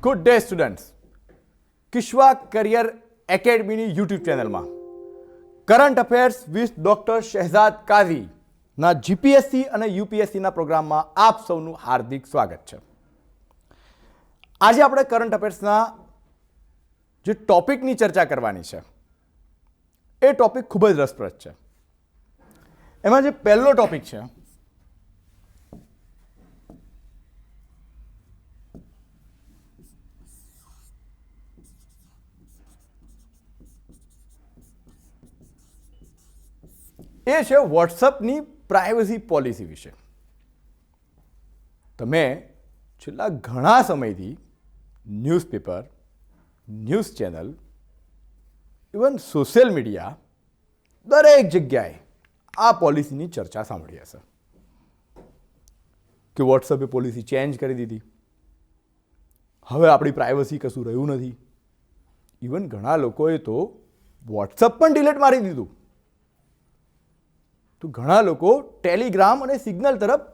Good day students. Kishva career એકેડમીની YouTube ચેનલમાં current affairs with doctor Shehzad કાઝીના જીપીએસસી અને યુપીએસસીના પ્રોગ્રામમાં આપ સૌનું હાર્દિક સ્વાગત છે. આજે આપણે કરંટ અફેર્સના જે ટોપિકની ચર્ચા કરવાની છે એ ટોપિક ખૂબ જ રસપ્રદ છે. એમાં જે પહેલો ટોપિક છે એ છે વોટ્સઅપની પ્રાઇવસી પોલિસી વિશે. તમે છેલ્લા ઘણા સમયથી newspaper, news channel, even social media દરેક જગ્યાએ આ પોલિસીની ચર્ચા સાંભળી હશે કે વોટ્સઅપે પોલિસી ચેન્જ કરી દીધી, હવે આપણી પ્રાઇવસી કશું રહ્યું નથી. ઇવન ઘણા લોકોએ તો વોટ્સઅપ પણ ડિલીટ મારી દીધું. તો ઘણા લોકો ટેલિગ્રામ અને સિગ્નલ તરફ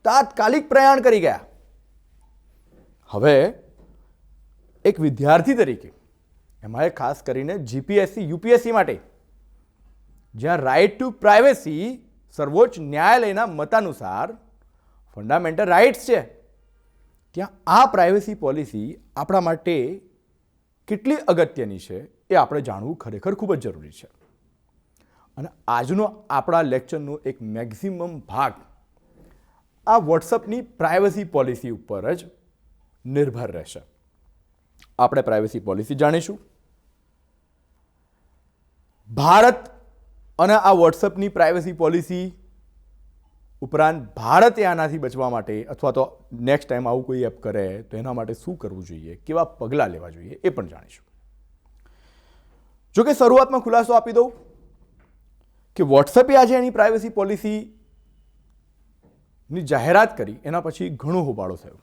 તાત્કાલિક પ્રયાણ કરી ગયા. હવે એક વિદ્યાર્થી તરીકે, એમાં ખાસ કરીને જીપીએસસી યુપીએસસી માટે, જ્યાં રાઇટ ટુ પ્રાઇવેસી સર્વોચ્ચ ન્યાયાલયના મતાનુસાર ફંડામેન્ટલ રાઇટ્સ છે, ત્યાં આ પ્રાઇવેસી પોલિસી આપણા માટે કેટલી અગત્યની છે એ આપણે જાણવું ખરેખર ખૂબ જ જરૂરી છે. અને આજનો આપણા લેક્ચરનો એક મેક્સિમમ ભાગ આ વોટ્સઅપની પ્રાઇવસી પોલિસી ઉપર જ નિર્ભર રહેશે. આપણે પ્રાઇવસી પોલિસી જાણીશું. ભારત અને આ વોટ્સઅપની પ્રાઇવસી પોલિસી ઉપરાંત ભારતે આનાથી બચવા માટે અથવા તો નેક્સ્ટ ટાઈમ આવું કોઈ એપ કરે તો એના માટે શું કરવું જોઈએ, કેવા પગલાં લેવા જોઈએ એ પણ જાણીશું. જોકે શરૂઆતમાં ખુલાસો આપી દઉં કે વોટ્સએપે આજે એની પ્રાઇવસી પોલિસીની જાહેરાત કરી એના પછી ઘણો હોબાળો થયો.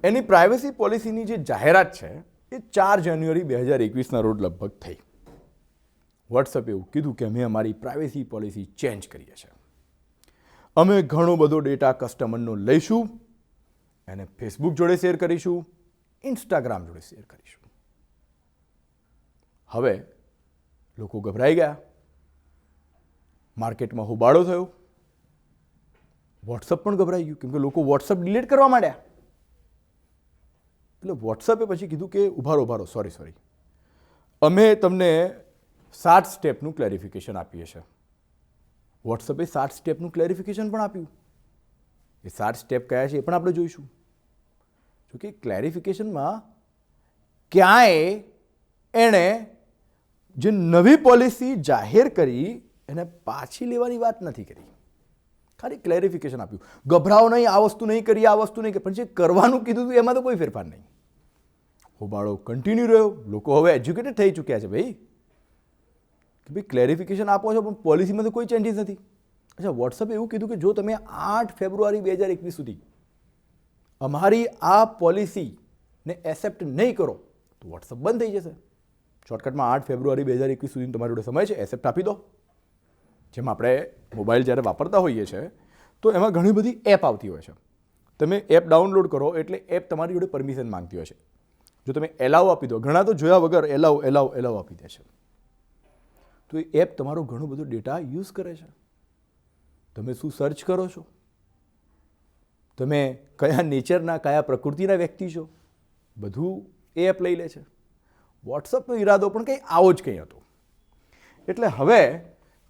એની પ્રાઇવસી પોલિસીની જે જાહેરાત છે એ 4 જાન્યુઆરી 2021ના રોજ લગભગ થઈ. વોટ્સએપે એવું કીધું કે અમે અમારી પ્રાઇવસી પોલિસી ચેન્જ કરીએ છીએ. અમે ઘણો બધો ડેટા કસ્ટમરનો લઈશું, એને ફેસબુક જોડે શેર કરીશું, ઇન્સ્ટાગ્રામ જોડે શેર કરીશું. હવે લોકો ગભરાઈ ગયા, માર્કેટમાં હોબાળો થયો, વોટ્સઅપ પણ ગભરાઈ ગયું, કેમ કે લોકો વોટ્સઅપ ડિલીટ કરવા માંડ્યા. એટલે વોટ્સઅપે પછી કીધું કે ઉભારો સોરી, અમે તમને 7 સ્ટેપનું ક્લેરિફિકેશન આપીએ છીએ. વોટ્સઅપે 7 સ્ટેપનું ક્લેરિફિકેશન પણ આપ્યું. એ 7 સ્ટેપ કયા છે એ પણ આપણે જોઈશું. જોકે ક્લેરિફિકેશનમાં ક્યાંય એણે જે નવી પોલિસી જાહેર કરી એને પાછી લેવાની વાત નથી કરી, ખાલી ક્લેરિફિકેશન આપ્યું. ગભરાઓ નહીં, આ વસ્તુ નહીં કરી, આ વસ્તુ નહીં કરી, પણ જે કરવાનું કીધું હતું એમાં તો કોઈ ફેરફાર નહીં. હોબાળો કન્ટિન્યુ રહ્યો. લોકો હવે એજ્યુકેટેડ થઈ ચૂક્યા છે ભાઈ કે ભાઈ ક્લેરિફિકેશન આપો છો પણ પોલિસીમાં તો કોઈ ચેન્જીસ નથી. અચ્છા, વોટ્સઅપે એવું કીધું કે જો તમે 8 ફેબ્રુઆરી 2021 સુધી અમારી આ પોલિસીને એક્સેપ્ટ નહીં કરો તો વોટ્સઅપ બંધ થઈ જશે. શોર્ટકટમાં 8 ફેબ્રુઆરી 2021 સુધી તમારી જોડે સમય છે, એક્સેપ્ટ આપી દો. જેમ આપણે મોબાઈલ જ્યારે વાપરતા હોઈએ છીએ તો એમાં ઘણી બધી એપ આવતી હોય છે. તમે એપ ડાઉનલોડ કરો એટલે એપ તમારી જોડે પરમિશન માંગતી હોય છે. જો તમે એલાવ આપી દો, ઘણા તો જોયા વગર એલાવ આપી દે છે, તો એ એપ તમારો ઘણો બધો ડેટા યુઝ કરે છે. તમે શું સર્ચ કરો છો, તમે કયા નેચરના, કયા પ્રકૃતિના વ્યક્તિ છો, બધું એ એપ લઈ લે છે. વોટ્સઅપનો ઈરાદો પણ કંઈ આવો જ કંઈ હતો. એટલે હવે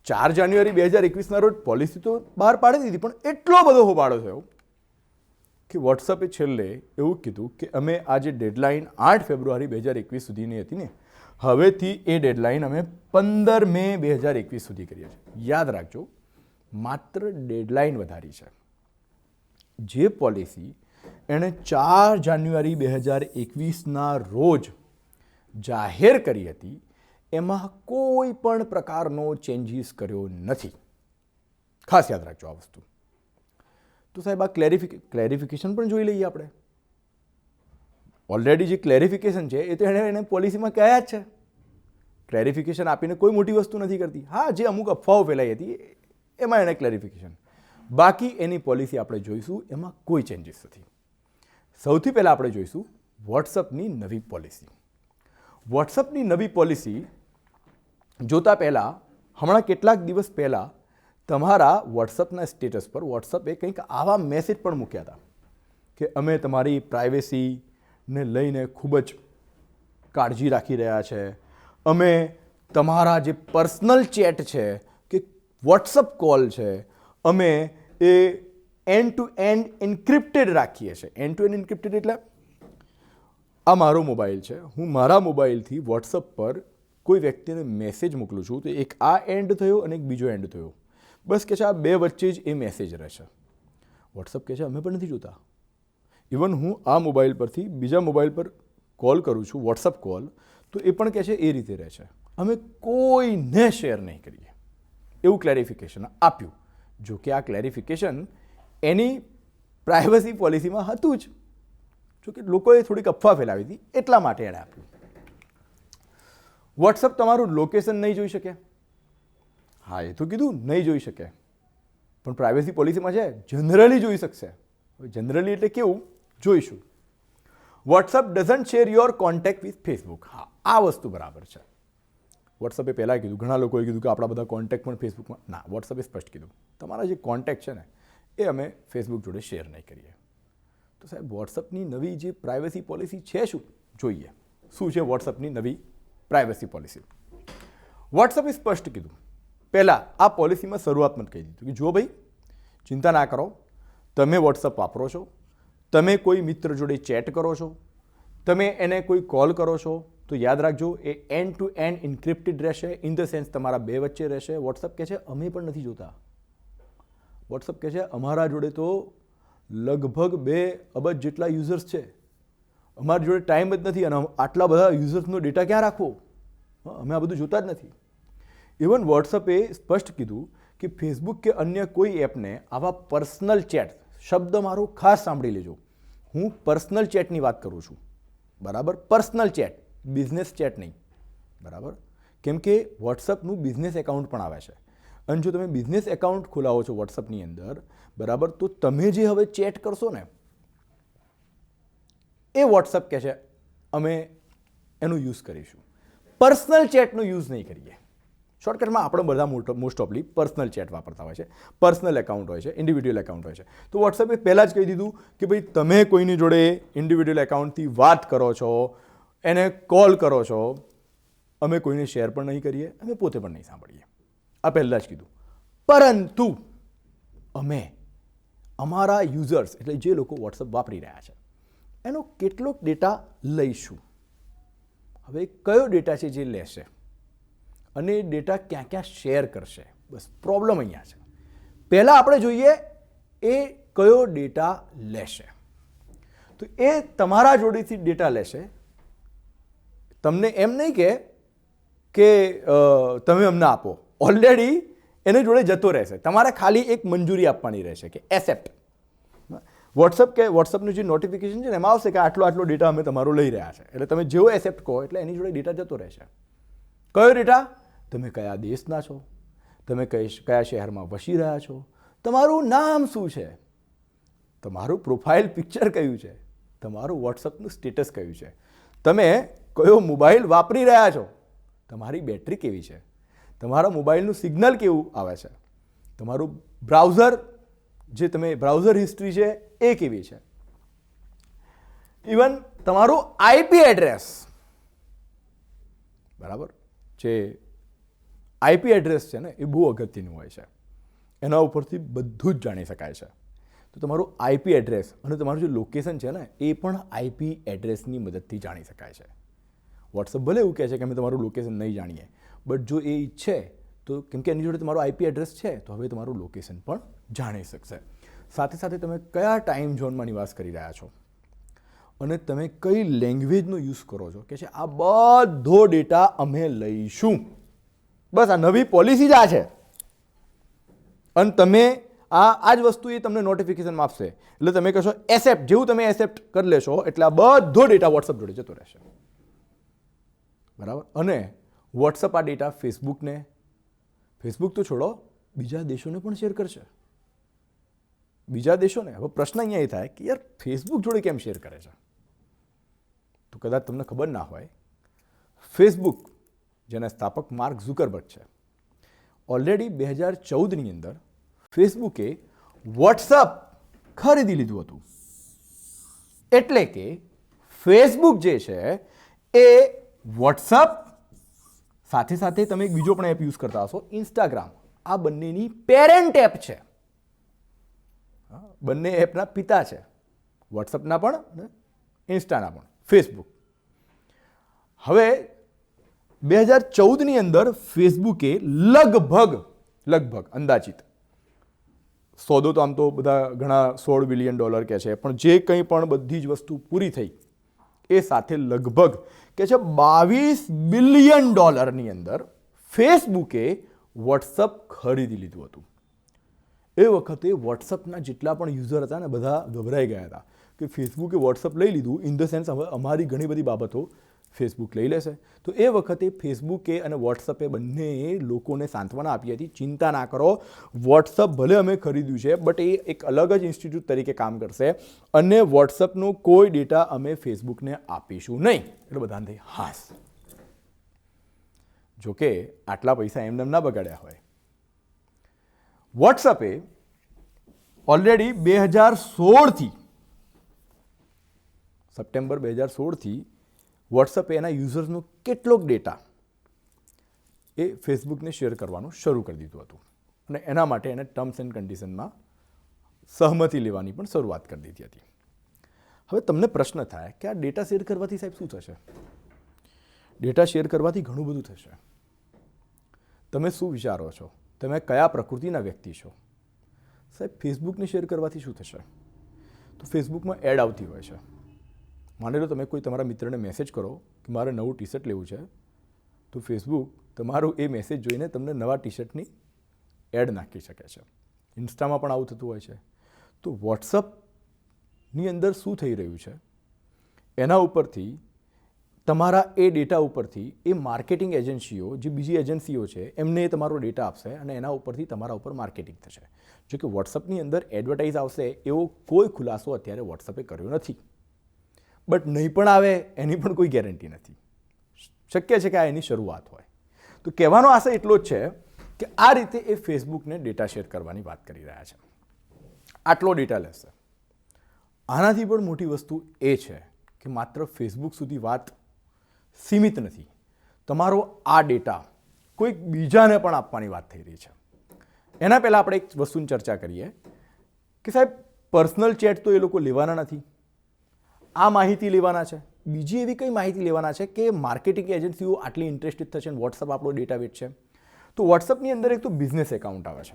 4 જાન્યુઆરી 2021ના રોજ પોલિસી તો બહાર પાડી દીધી, પણ એટલો બધો હોબાળો થયો કે વોટ્સઅપે છેલ્લે એવું કીધું કે અમે આ જે ડેડલાઇન 8 ફેબ્રુઆરી 2021 સુધીની હતી ને, હવેથી એ ડેડલાઇન અમે 15 મે 2021 સુધી કરીએ છીએ. યાદ રાખજો, માત્ર ડેડલાઇન વધારી છે. જે પોલિસી એણે 4 જાન્યુઆરી 2021ના રોજ જાહેર કરી હતી એમાં કોઈ પણ પ્રકારનો ચેન્જીસ કર્યો નથી. ખાસ યાદ રાખજો આ વસ્તુ. તો સાહેબ, આ ક્લેરિફિકેશન પણ જોઈ લઈએ આપણે. ઓલરેડી જે ક્લેરિફિકેશન છે એ તો એને પોલિસીમાં કહ્યા જ છે. ક્લેરિફિકેશન આપીને કોઈ મોટી વસ્તુ નથી કરતી. હા, જે અમુક અફવાઓ ફેલાઈ હતી એમાં એને ક્લેરિફિકેશન. બાકી એની પોલિસી આપણે જોઈશું, એમાં કોઈ ચેન્જીસ નથી. સૌથી પહેલાં આપણે જોઈશું વોટ્સઅપની નવી પોલિસી. વોટ્સઅપની નવી પોલિસી જોતા પહેલાં હમણાં કેટલાક દિવસ પહેલાં તમારા વોટ્સઅપના સ્ટેટસ પર વોટ્સઅપે કંઈક આવા મેસેજ પણ મૂક્યા હતા કે અમે તમારી પ્રાઇવેસીને લઈને ખૂબ જ કાળજી રાખી રહ્યા છે, અમે તમારા જે પર્સનલ ચેટ છે કે વોટ્સઅપ કોલ છે અમે એ એન્ડ ટુ એન્ડ એન્ક્રિપ્ટેડ રાખીએ છીએ. એન્ડ ટુ એન્ડ એન્ક્રિપ્ટેડ એટલે આ મારો મોબાઈલ છે, હું મારા મોબાઈલથી વોટ્સઅપ પર કોઈ વ્યક્તિને મેસેજ મોકલું છું તો એક આ એન્ડ થયો અને એક બીજો એન્ડ થયો. બસ કે છે આ બે વચ્ચે જ એ મેસેજ રહેશે. વોટ્સઅપ કહે છે અમે પણ નથી જોતા. ઇવન હું આ મોબાઈલ પરથી બીજા મોબાઈલ પર કોલ કરું છું વોટ્સઅપ કોલ તો એ પણ કહે છે એ રીતે રહે છે, અમે કોઈને શેર નહીં કરીએ, એવું ક્લેરિફિકેશન આપ્યું. જો કે આ ક્લેરિફિકેશન એની પ્રાઇવસી પોલિસીમાં હતું જ, જો કે લોકોએ થોડીક અફવા ફેલાવી હતી એટલા માટે એણે આપ્યું. વોટ્સઅપ તમારું લોકેશન નહીં જોઈ શકે. હા એ તો કીધું નહીં જોઈ શકે, પણ પ્રાઇવસી પોલિસીમાં છે જનરલી જોઈ શકશે. જનરલી એટલે કેવું જોઈશું. WhatsApp doesn't share your contact with Facebook. હા આ વસ્તુ બરાબર છે. વોટ્સઅપે પહેલાં કીધું, ઘણા લોકોએ કીધું કે આપણા બધા કોન્ટેક્ટ પણ ફેસબુકમાં. ના, વોટ્સઅપે સ્પષ્ટ કીધું તમારા જે કોન્ટેક્ટ છે ને એ અમે ફેસબુક જોડે શેર નહીં કરીએ. તો સાહેબ વોટ્સઅપની નવી જે પ્રાઇવસી પોલિસી છે શું જોઈએ. શું છે વોટ્સઅપની નવી પ્રાઇવસી પોલિસી? વોટ્સઅપે સ્પષ્ટ કીધું પહેલાં આ પોલિસીમાં શરૂઆતમાં કહી દીધું કે જો ભાઈ ચિંતા ના કરો, તમે વોટ્સઅપ વાપરો છો, તમે કોઈ મિત્ર જોડે ચેટ કરો છો, તમે એને કોઈ કોલ કરો છો તો યાદ રાખજો એ એન્ડ ટુ એન્ડ ઇન્ક્રિપ્ટેડ રહેશે. ઇન ધ સેન્સ તમારા બે વચ્ચે રહેશે. વોટ્સઅપ કહે છે અમે પણ નથી જોતા. વોટ્સઅપ કહે છે અમારા જોડે તો લગભગ 2 અબજ જેટલા યુઝર્સ છે, અમારી જોડે ટાઈમ જ નથી અને આટલા બધા યુઝર્સનો ડેટા ક્યાં રાખવો, અમે આ બધું જોતા જ નથી. ઇવન વોટ્સઅપે સ્પષ્ટ કીધું કે ફેસબુક કે અન્ય કોઈ એપને આવા પર્સનલ ચેટ, શબ્દ મારો ખાસ સાંભળી લેજો, હું પર્સનલ ચેટની વાત કરું છું, બરાબર, પર્સનલ ચેટ, બિઝનેસ ચેટ નહીં, બરાબર. કેમ કે વોટ્સઅપનું બિઝનેસ એકાઉન્ટ પણ આવે છે અને જો તમે બિઝનેસ એકાઉન્ટ ખોલાવો છો વોટ્સઅપની અંદર, બરાબર, તો તમે જે હવે ચેટ કરશો ને એ વોટ્સઅપ કહે છે અમે એનો યુઝ કરીશું, પર્સનલ ચેટનો યુઝ નહીં કરીએ. શોર્ટકટમાં આપણે બધા મોસ્ટ ઓફલી પર્સનલ ચેટ વાપરતા હોય છે, પર્સનલ એકાઉન્ટ હોય છે, ઇન્ડિવિડ્યુઅલ એકાઉન્ટ હોય છે. તો વોટ્સઅપે પહેલાં જ કહી દીધું કે ભાઈ તમે કોઈની જોડે ઇન્ડિવિડ્યુઅલ એકાઉન્ટથી વાત કરો છો, એને કોલ કરો છો, અમે કોઈને શેર પણ નહીં કરીએ, અમે પોતે પણ નહીં સાંભળીએ. આ પહેલાં જ કીધું. પરંતુ અમે અમારા યુઝર્સ એટલે જે લોકો વોટ્સઅપ વાપરી રહ્યા છે એનો કેટલોક ડેટા લઈશું. હવે કયો ડેટા છે જે લેશે અને એ ડેટા ક્યાં ક્યાં શેર કરશે, બસ પ્રોબ્લેમ અહીંયા છે. પહેલાં આપણે જોઈએ એ કયો ડેટા લેશે. તો એ તમારા જોડેથી ડેટા લેશે. તમને એમ નહીં કે તમે અમને આપો, ઓલરેડી એને જોડે જતો રહેશે. તમારે ખાલી એક મંજૂરી આપવાની રહેશે કે એસેપ્ટ. વોટ્સઅપ કે વોટ્સઅપનું જે નોટિફિકેશન છે ને એમાં આવશે કે આટલો આટલો ડેટા અમે તમારો લઈ રહ્યા છે. એટલે તમે જેવો એસેપ્ટ કહો એટલે એની જોડે ડેટા જતો રહેશે. કયો ડેટા? તમે કયા દેશના છો, તમે કયા શહેરમાં વસી રહ્યા છો, તમારું નામ શું છે, તમારું પ્રોફાઇલ પિક્ચર કયું છે, તમારું વોટ્સઅપનું સ્ટેટસ કયું છે, તમે કયો મોબાઈલ વાપરી રહ્યા છો, તમારી બેટરી કેવી છે, તમારા મોબાઈલનું સિગ્નલ કેવું આવે છે, તમારું બ્રાઉઝર જે તમે બ્રાઉઝર હિસ્ટ્રી છે એ કેવી છે, ઇવન તમારું આઈપી એડ્રેસ, બરાબર. જે આઈપી એડ્રેસ છે ને એ બહુ અગત્યનું હોય છે, એના ઉપરથી બધું જ જાણી શકાય છે. તો તમારું આઈપી એડ્રેસ અને તમારું જે લોકેશન છે ને એ પણ આઈપી એડ્રેસની મદદથી જાણી શકાય છે. વોટ્સઅપ ભલે એવું કહે છે કે અમે તમારું લોકેશન નહીં જાણીએ, બટ જો એ ઈચ્છે તો કેમ કે એની જોડે તમારો આઈપી એડ્રેસ છે તો હવે તમારું લોકેશન પણ જાણી શકશે. સાથે સાથે તમે કયા ટાઈમ ઝોનમાં નિવાસ કરી રહ્યા છો અને તમે કઈ લેંગ્વેજનો યુઝ કરો છો કે છે આ બધો ડેટા અમે લઈશું. બસ આ નવી પોલિસી જ આ છે. અને તમે આ જ વસ્તુ એ તમને નોટિફિકેશનમાં આપશે એટલે તમે કહેશો એસેપ્ટ. જેવું તમે એસેપ્ટ કરી લેશો એટલે આ બધો ડેટા વોટ્સઅપ જોડે જતો રહેશે, બરાબર. અને વોટ્સઅપ આ ડેટા ફેસબુક તો છોડો, બીજા દેશોને પણ શેર કરશે. બીજા દેશોને. હવે પ્રશ્ન અહીંયા એ થાય કે યાર ફેસબુક જોડે કેમ શેર કરે છે? તો કદાચ તમને ખબર ના હોય, ફેસબુક જેના સ્થાપક માર્ક ઝુકરબર્ગ છે, ઓલરેડી 2014ની અંદર ફેસબુકે વોટ્સઅપ ખરીદી લીધું હતું. એટલે કે ફેસબુક જે છે એ વોટ્સઅપ સાથે સાથે તમે એક બીજો પણ એપ યુઝ કરતા હશો, ઇન્સ્ટાગ્રામ, આ બંનેની પેરેન્ટ એપ છે. બંને એપના પિતા છે, વોટ્સઅપના પણ ઇન્સ્ટાના પણ, ફેસબુક. હવે 2014ની અંદર ફેસબુકે લગભગ અંદાજિત સોદો તો આમ તો બધા ઘણા $16 બિલિયન કહે છે, પણ જે કંઈ પણ બધી જ વસ્તુ પૂરી થઈ એ સાથે લગભગ કે છે $22 બિલિયન અંદર ફેસબુકે વોટ્સઅપ ખરીદી લીધું હતું. એ વખતે વોટ્સઅપના જેટલા પણ યુઝર હતા ને બધા ગભરાઈ ગયા હતા કે ફેસબુકે વોટ્સઅપ લઈ લીધું, ઇન ધ સેન્સ હવે અમારી ઘણી બધી બાબતો ફેસબુક લઈ લેશે. તો એ વખતે ફેસબુકે અને વોટ્સઅપે બંનેએ લોકોને સાંત્વના આપી હતી, ચિંતા ના કરો, વોટ્સઅપ ભલે અમે ખરીદ્યું છે બટ એ એક અલગ જ ઇન્સ્ટિટ્યૂટ તરીકે કામ કરશે અને વોટ્સઅપનો કોઈ ડેટા અમે ફેસબુકને આપીશું નહીં. એટલે બધાને થઈ હાસ. જોકે આટલા પૈસા એમને ના બગાડ્યા હોય. વોટ્સઅપે ઓલરેડી 2016થી સપ્ટેમ્બર 2016થી વોટ્સઅપે એના યુઝર્સનો કેટલોક ડેટા એ ફેસબુકને શેર કરવાનું શરૂ કરી દીધું હતું અને એના માટે એને ટર્મ્સ એન્ડ કન્ડિશનમાં સહમતિ લેવાની પણ શરૂઆત કરી દીધી હતી. હવે તમને પ્રશ્ન થાય કે આ ડેટા શેર કરવાથી સાહેબ શું થશે? ડેટા શેર કરવાથી ઘણું બધું થશે. તમે શું વિચારો છો? તમે કયા પ્રકૃતિના વ્યક્તિ છો? સાહેબ ફેસબુકને શેર કરવાથી શું થશે? તો ફેસબુકમાં એડ આવતી હોય છે. માની લો તમે કોઈ તમારા મિત્રને મેસેજ કરો કે મારે નવું ટી શર્ટ લેવું છે, તો ફેસબુક તમારું એ મેસેજ જોઈને તમને નવા ટી શર્ટની એડ નાખી શકે છે. ઇન્સ્ટામાં પણ આવું થતું હોય છે. તો વોટ્સઅપની અંદર શું થઈ રહ્યું છે એના ઉપરથી, તમારા એ ડેટા ઉપરથી એ માર્કેટિંગ એજન્સીઓ, જે બીજી એજન્સીઓ છે, એમને તમારો ડેટા આપશે અને એના ઉપરથી તમારા ઉપર માર્કેટિંગ થશે. જો કે વોટ્સઅપની અંદર એડવર્ટાઇઝ આવશે એવો કોઈ ખુલાસો અત્યારે વોટ્સઅપે કર્યો નથી, બટ નહીં પણ આવે એની પણ કોઈ ગેરંટી નથી. શક્ય છે કે આ એની શરૂઆત હોય. તો કહેવાનો આશય એટલો જ છે કે આ રીતે એ ફેસબુકને ડેટા શેર કરવાની વાત કરી રહ્યા છે. આટલો ડેટા લેશે. આનાથી પણ મોટી વસ્તુ એ છે કે માત્ર ફેસબુક સુધી વાત સીમિત નથી. તમારો આ ડેટા કોઈક બીજાને પણ આપવાની વાત થઈ રહી છે. એના પહેલાં આપણે એક વસ્તુની ચર્ચા કરીએ કે સાહેબ પર્સનલ ચેટ તો એ લોકો લેવાના નથી, આ માહિતી લેવાના છે. બીજી એવી કઈ માહિતી લેવાના છે કે માર્કેટિંગ એજન્સીઓ આટલી ઇન્ટરેસ્ટેડ થશે અને વોટ્સઅપ આપણો ડેટા વેચશે? તો વોટ્સઅપની અંદર એક તો બિઝનેસ એકાઉન્ટ આવે છે.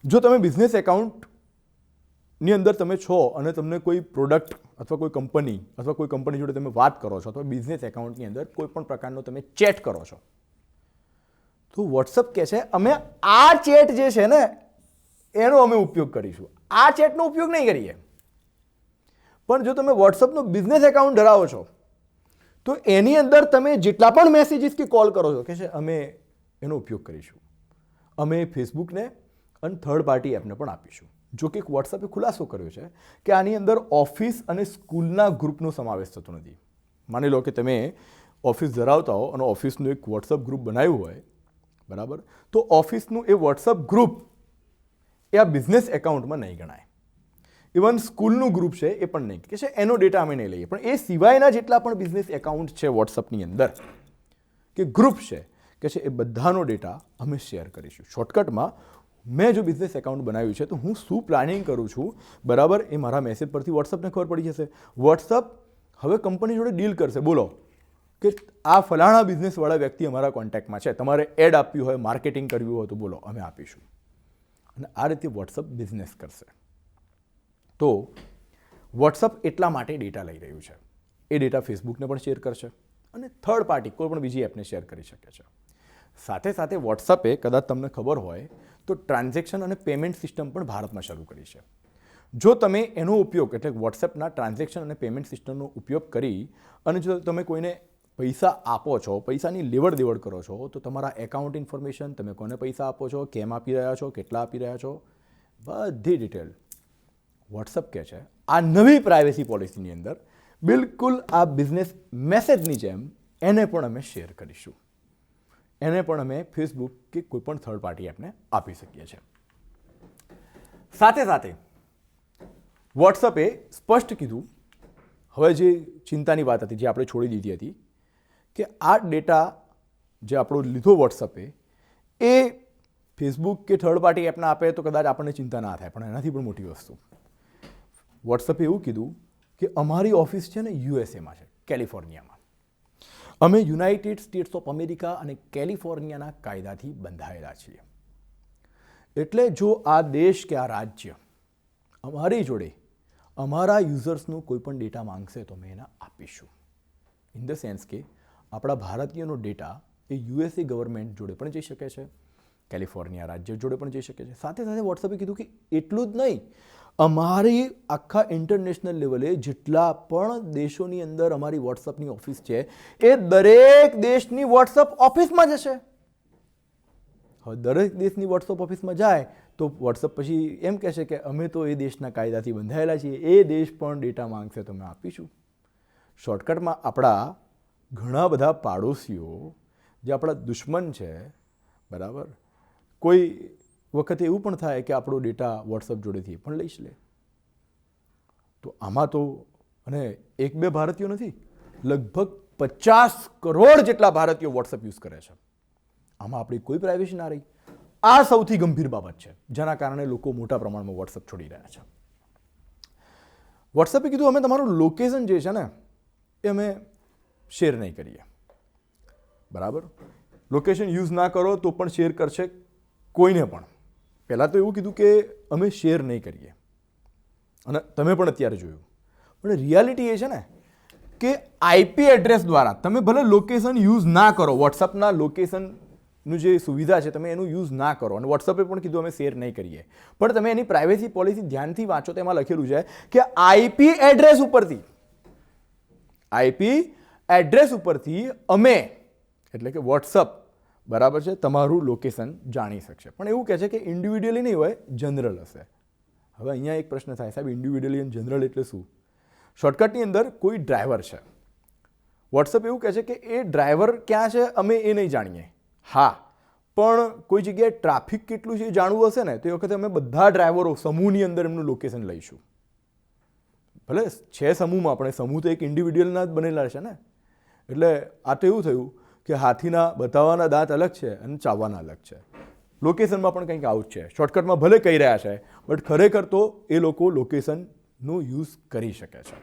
જો તમે બિઝનેસ એકાઉન્ટની અંદર તમે છો અને તમને કોઈ પ્રોડક્ટ અથવા કોઈ કંપની જોડે તમે વાત કરો છો, અથવા બિઝનેસ એકાઉન્ટની અંદર કોઈ પણ પ્રકારનો તમે ચેટ કરો છો, તો વોટ્સઅપ કહે છે અમે આ ચેટ જે છે ને એનો અમે ઉપયોગ કરીશું, આ ચેટનો ઉપયોગ નહીં કરીએ. પણ જો તમે વોટ્સઅપનો બિઝનેસ એકાઉન્ટ ધરાવો છો તો એની અંદર તમે જેટલા પણ મેસેજીસ કે કોલ કરો છો કે છે અમે એનો ઉપયોગ કરીશું, અમે ફેસબુકને અને થર્ડ પાર્ટી એપને પણ આપીશું. જો કે વોટ્સઅપે ખુલાસો કર્યો છે કે આની અંદર ઓફિસ અને સ્કૂલના ગ્રુપનો સમાવેશ થતો નથી. માની લો કે તમે ઓફિસ ધરાવતા હો અને ઓફિસનું એક વોટ્સઅપ ગ્રુપ બનાવ્યું હોય, બરાબર, તો ઓફિસનું એ વોટ્સઅપ ગ્રુપ એ આ બિઝનેસ એકાઉન્ટમાં નહીં ગણાય. ઇવન સ્કૂલનું ગ્રુપ છે એ પણ નહીં, કે છે એનો ડેટા અમે નહીં લઈએ. પણ એ સિવાયના જેટલા પણ બિઝનેસ એકાઉન્ટ છે વોટ્સઅપની અંદર કે ગ્રુપ છે કે છે એ બધાનો ડેટા અમે શેર કરીશું. શોર્ટકટમાં મેં જો બિઝનેસ એકાઉન્ટ બનાવ્યું છે તો હું શું પ્લાનિંગ કરું છું, બરાબર, એ મારા મેસેજ પરથી વોટ્સઅપને ખબર પડી જશે. વોટ્સઅપ હવે કંપની જોડે ડીલ કરશે, બોલો કે આ ફલાણા બિઝનેસવાળા વ્યક્તિ અમારા કોન્ટેક્ટમાં છે, તમારે એડ આપવી હોય, માર્કેટિંગ કરવી હોય તો બોલો અમે આપીશું. અને આ રીતે વોટ્સઅપ બિઝનેસ કરશે. તો વોટ્સઅપ એટલા માટે ડેટા લઈ રહ્યું છે. એ ડેટા ફેસબુકને પણ શેર કરશે અને થર્ડ પાર્ટી કોઈ પણ બીજી એપને શેર કરી શકે છે. સાથે સાથે વોટ્સઅપે, કદાચ તમને ખબર હોય તો, ટ્રાન્ઝેક્શન અને પેમેન્ટ સિસ્ટમ પણ ભારતમાં શરૂ કરી છે. જો તમે એનો ઉપયોગ, એટલે વોટ્સએપના ટ્રાન્ઝેક્શન અને પેમેન્ટ સિસ્ટમનો ઉપયોગ કરી અને જો તમે કોઈને પૈસા આપો છો, પૈસાની લેવડ દેવડ કરો છો, તો તમારા એકાઉન્ટ ઇન્ફોર્મેશન, તમે કોને પૈસા આપો છો, કેમ આપી રહ્યા છો, કેટલા આપી રહ્યા છો, બધી ડિટેલ વોટ્સઅપ કહે છે આ નવી પ્રાઇવેસી પોલિસીની અંદર બિલકુલ આ બિઝનેસ મેસેજની જેમ એને પણ અમે શેર કરીશું. એને પણ અમે ફેસબુક કે કોઈ પણ થર્ડ પાર્ટી એપને આપી શકીએ છીએ. સાથે સાથે વોટ્સઅપે સ્પષ્ટ કીધું, હવે જે ચિંતાની વાત હતી જે આપણે છોડી દીધી હતી, કે આ ડેટા જે આપણો લીધો વોટ્સઅપે એ ફેસબુક કે થર્ડ પાર્ટી એપના આપે તો કદાચ આપણને ચિંતા ના થાય, પણ એનાથી પણ મોટી વસ્તુ વોટ્સઅપે એવું કીધું કે અમારી ઓફિસ છે ને યુએસએમાં છે, કેલિફોર્નિયામાં. અમે યુનાઇટેડ સ્ટેટ્સ ઓફ અમેરિકા અને કેલિફોર્નિયાના કાયદાથી બંધાયેલા છીએ. એટલે જો આ દેશ કે આ રાજ્ય અમારી જોડે અમારા યુઝર્સનું કોઈ પણ ડેટા માંગશે તો અમે એને આપીશું. ઇન ધ સેન્સ કે આપણા ભારતીયોનો ડેટા એ યુએસએ ગવર્મેન્ટ જોડે પણ જઈ શકે છે, કેલિફોર્નિયા રાજ્ય જોડે પણ જઈ શકે છે. સાથે સાથે વોટ્સઅપે કીધું કે એટલું જ નહીં, અમારી આખા ઇન્ટરનેશનલ લેવલે જેટલા પણ દેશોની અંદર અમારી વોટ્સઅપની ઓફિસ છે એ દરેક દેશની વોટ્સઅપ ઓફિસમાં જશે. હવે દરેક દેશની વોટ્સઅપ ઓફિસમાં જાય તો વોટ્સઅપ પછી એમ કહેશે કે અમે તો એ દેશના કાયદાથી બંધાયેલા છીએ, એ દેશ પણ ડેટા માંગશે તો અમે આપીશું. શોર્ટકટમાં આપણા ઘણા બધા પાડોશીઓ જે આપણા દુશ્મન છે, બરાબર, કોઈ વખતે એવું પણ થાય કે આપણો ડેટા વોટ્સઅપ જોડેથી પણ લઈ લે. તો આમાં તો અને એક બે ભારતીયો નથી, લગભગ 50 કરોડ જેટલા ભારતીયો વોટ્સઅપ યુઝ કરે છે. આમાં આપણી કોઈ પ્રાઇવેસી ના રહી. આ સૌથી ગંભીર બાબત છે જેના કારણે લોકો મોટા પ્રમાણમાં વોટ્સઅપ છોડી રહ્યા છે. વોટ્સઅપે કીધું અમે તમારું લોકેશન જે છે ને એ અમે શેર નહીં કરીએ, બરાબર. લોકેશન યુઝ ના કરો તો પણ શેર કરશે કોઈને પણ. પહેલાં તો એવું કીધું કે અમે શેર નહીં કરીએ, અને તમે પણ અત્યારે જોયું, પણ રિયાલિટી એ છે ને કે આઈપી એડ્રેસ દ્વારા તમે ભલે લોકેશન યુઝ ના કરો, વોટ્સઅપના લોકેશનનું જે સુવિધા છે તમે એનું યુઝ ના કરો, અને વોટ્સઅપે પણ કીધું અમે શેર નહીં કરીએ, પણ તમે એની પ્રાઇવેસી પોલિસી ધ્યાનથી વાંચો તો એમાં લખેલું છે કે આઈપી એડ્રેસ ઉપરથી અમે એટલે કે વોટ્સઅપ, બરાબર છે, તમારું લોકેશન જાણી શકશે. પણ એવું કહે છે કે ઇન્ડિવિડ્યુઅલી નહીં હોય, જનરલ હશે. હવે અહીંયા એક પ્રશ્ન થાય, સાહેબ ઇન્ડિવિડ્યુઅલી અને જનરલ એટલે શું? શોર્ટકટની અંદર કોઈ ડ્રાઈવર છે, વોટ્સઅપ એવું કહે છે કે એ ડ્રાઈવર ક્યાં છે અમે એ નહીં જાણીએ. હા, પણ કોઈ જગ્યાએ ટ્રાફિક કેટલું છે એ જાણવું હશે ને તો એ વખતે અમે બધા ડ્રાઈવરો સમૂહની અંદર એમનું લોકેશન લઈશું. ભલે છે સમૂહમાં, આપણે સમૂહ તો એક ઇન્ડિવિડ્યુઅલના જ બનેલા છે ને. એટલે આ તો એવું થયું કે હાથીના બતાવવાના દાંત અલગ છે અને ચાવવાના અલગ છે. લોકેશનમાં પણ કંઈક આઉટ છે. શોર્ટકટમાં ભલે કહી રહ્યા છે, બટ ખરેખર તો એ લોકો લોકેશનનો યુઝ કરી શકે છે.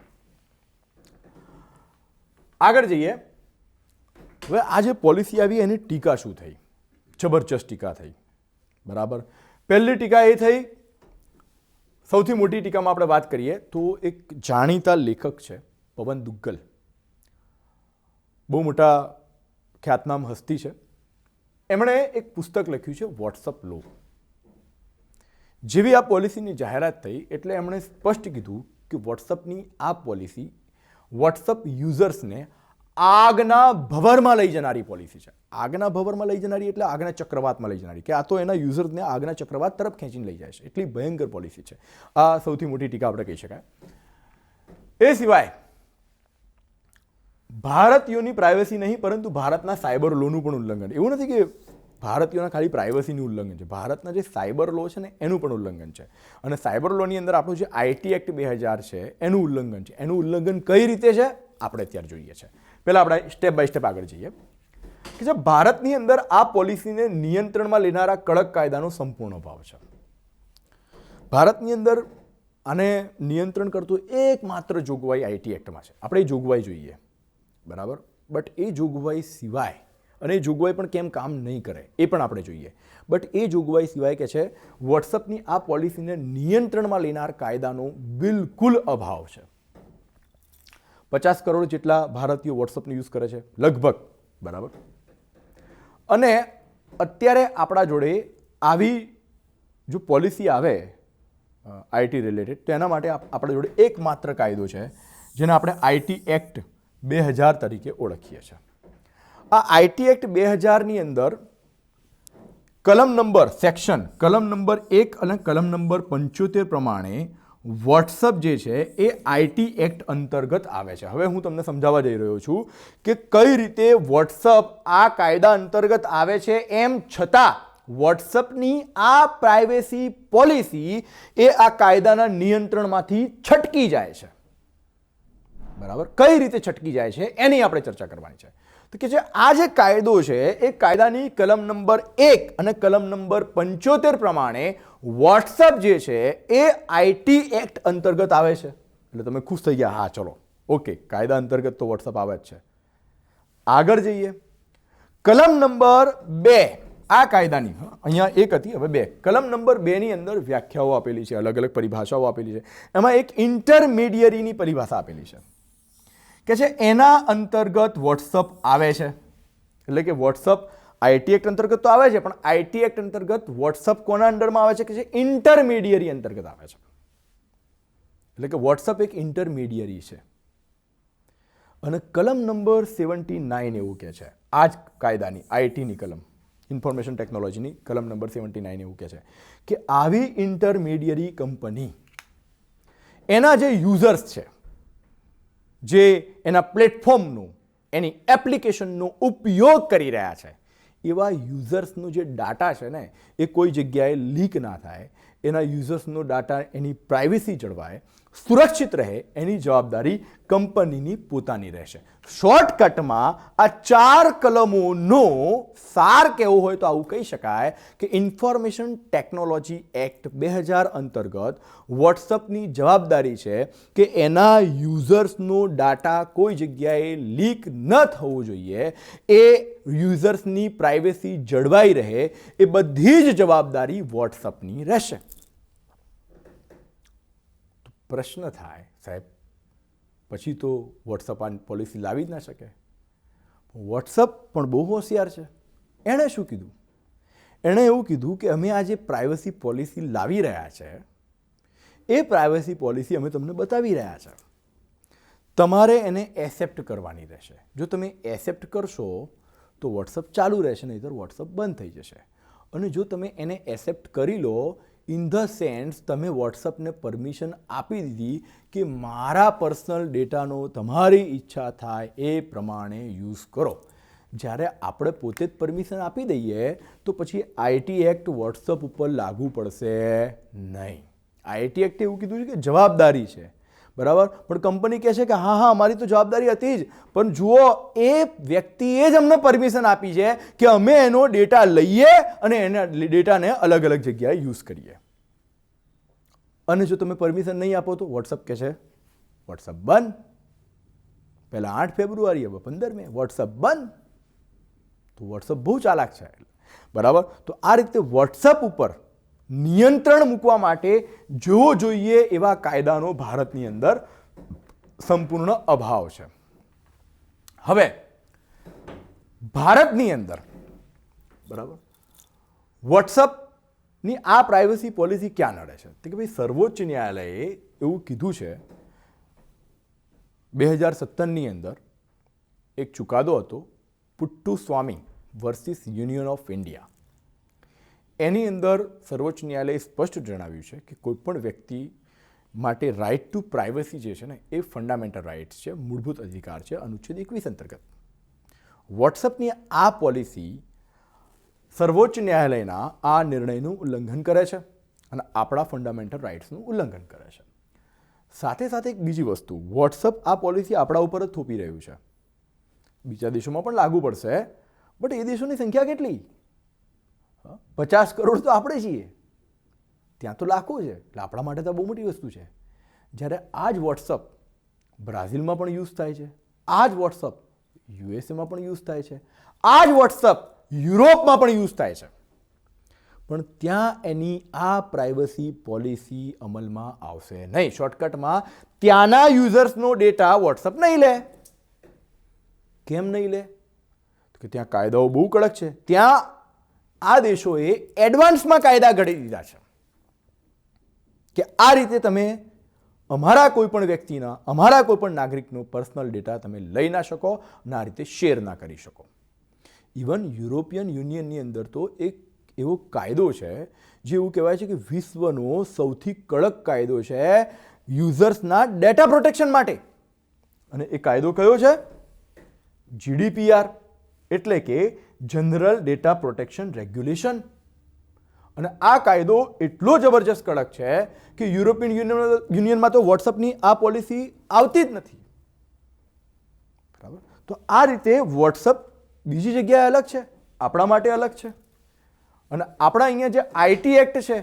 આગળ જઈએ. હવે આ જે પોલિસી આવી એની ટીકા શું થઈ? જબરજસ્ત ટીકા થઈ, બરાબર. પહેલી ટીકા એ થઈ, સૌથી મોટી ટીકામાં આપણે વાત કરીએ તો એક જાણીતા લેખક છે પવન દુગ્ગલ, બહુ મોટા ખ્યાતનામ હસ્તી છે. એમણે એક પુસ્તક લખ્યું છે વોટ્સઅપ લો. જેવી આ પોલિસીની જાહેરાત થઈ એટલે એમણે સ્પષ્ટ કીધું કે વોટ્સઅપની આ પોલિસી વોટ્સઅપ યુઝર્સને આગના ભવરમાં લઈ જનારી પોલિસી છે. આગના ભવરમાં લઈ જનારી એટલે આગના ચક્રવાતમાં લઈ જનારી, કે આ તો એના યુઝર્સને આગના ચક્રવાત તરફ ખેંચીને લઈ જાય છે. એટલી ભયંકર પોલિસી છે. આ સૌથી મોટી ટીકા આપણે કહી શકાય. એ સિવાય ભારતીયોની પ્રાઇવસી નહીં પરંતુ ભારતના સાયબર લોનું પણ ઉલ્લંઘન. એવું નથી કે ભારતીયોના ખાલી પ્રાઇવસીનું ઉલ્લંઘન છે, ભારતના જે સાયબર લો છે ને એનું પણ ઉલ્લંઘન છે. અને સાયબર લોની અંદર આપણું જે આઈટી એક્ટ 2000 છે એનું ઉલ્લંઘન છે. એનું ઉલ્લંઘન કઈ રીતે છે આપણે અત્યારે જોઈએ છે. પહેલાં આપણે સ્ટેપ બાય સ્ટેપ આગળ જઈએ કે જે ભારતની અંદર આ પોલિસીને નિયંત્રણમાં લેનારા કડક કાયદાનો સંપૂર્ણ અભાવ છે. ભારતની અંદર આને નિયંત્રણ કરતું એકમાત્ર જોગવાઈ આઈટી એક્ટમાં છે. આપણે એ જોગવાઈ જોઈએ, બરાબર. બટ એ જોગવાઈ સિવાય, અને એ જોગવાઈ પણ કેમ કામ નહીં કરે એ પણ આપણે જોઈએ, બટ એ જોગવાઈ સિવાય કે છે વોટ્સઅપની આ પોલિસીને નિયંત્રણમાં લેનાર કાયદાનો બિલકુલ અભાવ છે. 50 કરોડ જેટલા ભારતીયો વોટ્સઅપનો યુઝ કરે છે લગભગ, બરાબર. અને અત્યારે આપણા જોડે આવી જો પોલિસી આવે આઈટી રિલેટેડ તો એના માટે આપણા જોડે એકમાત્ર કાયદો છે જેને આપણે આઈટી એક્ટ 2000 તરીકે ઓળખીએ છીએ. આ આઈટી એક્ટ 2000ની અંદર કલમ નંબર સેક્શન કલમ નંબર 1 અને કલમ નંબર 75 પ્રમાણે વોટ્સઅપ જે છે એ આઈટી એક્ટ અંતર્ગત આવે છે. હવે હું તમને સમજાવવા જઈ રહ્યો છું કે કઈ રીતે વોટ્સઅપ આ કાયદા અંતર્ગત આવે છે, એમ છતાં વોટ્સઅપની આ પ્રાઇવેસી પોલિસી એ આ કાયદાના નિયંત્રણમાંથી છટકી જાય છે. બરાબર, કઈ રીતે છટકી જાય છે એની આપણે ચર્ચા કરવાની છે. તો કે આ જે કાયદો છે એ કાયદાની કલમ નંબર 1 અને કલમ નંબર 75 પ્રમાણે વોટ્સઅપ જે છે એ આઈટી એક્ટ અંતર્ગત આવે છે. એટલે તમે ખુશ થઈ ગયા, હા ચલો ઓકે, કાયદા અંતર્ગત તો વોટ્સઅપ આવે જ છે. આગળ જઈએ, કલમ નંબર 2 આ કાયદાની, અહીંયા એક હતી હવે 2, કલમ નંબર 2 ની અંદર વ્યાખ્યાઓ આપેલી છે, અલગ અલગ પરિભાષાઓ આપેલી છે. એમાં એક ઇન્ટરમીડિયરીની પરિભાષા આપેલી છે કે છે એના અંતર્ગત વોટ્સઅપ આવે છે. એટલે કે વોટ્સઅપ આઈટી એક્ટ અંતર્ગત તો આવે છે, પણ આઈટી એક્ટ અંતર્ગત વોટ્સઅપ કોના અંડરમાં આવે છે કે જે ઇન્ટરમીડિયરી અંતર્ગત આવે છે. એટલે કે વોટ્સઅપ એક ઇન્ટરમીડિયરી છે. અને કલમ નંબર 79 એવું કહે છે, આ જ કાયદાની આઈટીની કલમ, ઇન્ફોર્મેશન ટેકનોલોજીની કલમ નંબર 79 એવું કહે છે કે આવી ઇન્ટરમીડિયરી કંપની એના જે યુઝર્સ છે, જે એના પ્લેટફોર્મનું, એની એપ્લિકેશનનો ઉપયોગ કરી રહ્યા છે, એવા યુઝર્સનો જે ડાટા છે ને એ કોઈ જગ્યાએ લીક ના થાય, એના યુઝર્સનો ડાટા, એની પ્રાઇવસી જળવાય, સુરક્ષિત રહે, એની જવાબદારી કંપનીની પોતાની રહેશે. શોર્ટકટમાં આ 4 કલમોનો સાર કહેવો હોય તો આવું કહી શકાય કે ઇન્ફોર્મેશન ટેકનોલોજી એક્ટ 2000 અંતર્ગત વોટ્સઅપની જવાબદારી છે કે એના યુઝર્સનો ડાટા કોઈ જગ્યાએ લીક ન થવો જોઈએ, એ યુઝર્સની પ્રાઇવેસી જળવાઈ રહે, એ બધી જ જવાબદારી વોટ્સઅપની રહેશે. પ્રશ્ન થાય, સાહેબ પછી તો વોટ્સઅપ આ પોલિસી લાવી જ ના શકે. વોટ્સઅપ પણ બહુ હોશિયાર છે. એણે શું કીધું? એણે એવું કીધું કે અમે આ જે પ્રાઇવસી પોલિસી લાવી રહ્યા છે એ પ્રાઇવસી પોલિસી અમે તમને બતાવી રહ્યા છે, તમારે એને એક્સેપ્ટ કરવાની રહેશે. જો તમે એક્સેપ્ટ કરશો તો વોટ્સઅપ ચાલુ રહેશે, નહીંતર વોટ્સઅપ બંધ થઈ જશે. અને જો તમે એને એક્સેપ્ટ કરી લો, ઇન ધ સેન્સ તમે વોટ્સઅપને પરમિશન આપી દીધી કે મારા પર્સનલ ડેટાનો તમારી ઈચ્છા થાય એ પ્રમાણે યુઝ કરો. જ્યારે આપણે પોતે જ પરમિશન આપી દઈએ તો પછી આઈટી એક્ટ વોટ્સઅપ ઉપર લાગુ પડશે નહીં. આઈટી એક્ટે એવું કીધું છે કે જવાબદારી છે, બરાબર, પણ કંપની કહે છે કે હા હા અમારી તો જવાબદારી હતી જ, પણ જુઓ એ વ્યક્તિએ જ અમને પરમિશન આપી છે કે અમે એનો ડેટા લઈએ અને એના ડેટાને અલગ અલગ જગ્યાએ યુઝ કરીએ. અને જો તમે પરમિશન નહીં આપો તો વોટ્સઅપ કહે છે વોટ્સઅપ બંધ. પહેલાં 8 ફેબ્રુઆરી, હવે 15 મે વોટ્સઅપ બંધ. તો વોટ્સઅપ બહુ ચાલાક છે, બરાબર. તો આ રીતે વોટ્સઅપ ઉપર નિયંત્રણ મૂકવા માટે જોવો જોઈએ એવા કાયદાનો ભારતની અંદર સંપૂર્ણ અભાવ છે. હવે ભારતની અંદર, બરાબર, વોટ્સઅપની આ પ્રાઇવસી પોલિસી ક્યાં નડે છે? તો કે ભાઈ સર્વોચ્ચ ન્યાયાલયે એવું કીધું છે 2017ની અંદર એક ચુકાદો હતો, પુટ્ટુસ્વામી વર્સિસ યુનિયન ઓફ ઇન્ડિયા. એની અંદર સર્વોચ્ચ ન્યાયાલયે સ્પષ્ટ જણાવ્યું છે કે કોઈપણ વ્યક્તિ માટે રાઇટ ટુ પ્રાઇવસી જે છે ને એ ફંડામેન્ટલ રાઇટ્સ છે, મૂળભૂત અધિકાર છે, અનુચ્છેદ 21 અંતર્ગત. વોટ્સઅપની આ પોલિસી સર્વોચ્ચ ન્યાયાલયના આ નિર્ણયનું ઉલ્લંઘન કરે છે અને આપણા ફંડામેન્ટલ રાઇટ્સનું ઉલ્લંઘન કરે છે. સાથે સાથે એક બીજી વસ્તુ, વોટ્સઅપ આ પોલિસી આપણા ઉપર જ થોપી રહ્યું છે. બીજા દેશોમાં પણ લાગુ પડશે, બટ એ દેશોની સંખ્યા કેટલી? 50 કરોડ તો આપણે છીએ, ત્યાં તો લાખો છે, એટલે આપણા માટે તો બહુ મોટી વસ્તુ છે. જ્યારે આ જ વોટ્સઅપ બ્રાઝિલમાં પણ યુઝ થાય છે, આ જ વોટ્સઅપ યુએસએમાં પણ યુઝ થાય છે, આ જ વોટ્સઅપ યુરોપમાં પણ યુઝ થાય છે, પણ ત્યાં એની આ પ્રાઇવસી પોલિસી અમલમાં આવશે નહીં. શોર્ટકટમાં ત્યાંના યુઝર્સનો ડેટા વોટ્સઅપ નહીં લે. કેમ નહીં લે? કે ત્યાં કાયદાઓ બહુ કડક છે. ત્યાં આ દેશોએ એડવાન્સમાં કાયદા ઘડી દીધા છે કે આ રીતે તમે અમારા કોઈ પણ વ્યક્તિના, અમારા કોઈ પણ નાગરિકનો પર્સનલ ડેટા તમે લઈ ના શકો અને આ રીતે શેર ના કરી શકો. ઇવન યુરોપિયન યુનિયનની અંદર તો એક એવો કાયદો છે જે એવું કહેવાય છે કે વિશ્વનો સૌથી કડક કાયદો છે યુઝર્સના ડેટા પ્રોટેક્શન માટે. અને એ કાયદો કયો છે? GDPR, એટલે કે જનરલ ડેટા પ્રોટેક્શન રેગ્યુલેશન. અને આ કાયદો એટલો જબરજસ્ત કડક છે કે યુરોપિયન યુનિયનમાં તો વોટ્સઅપની આ પોલિસી આવતી જ નથી. બરાબર. તો આ રીતે વોટ્સઅપ બીજી જગ્યાએ અલગ છે, આપણા માટે અલગ છે. અને આપણા અહીંયા જે IT એક્ટ છે,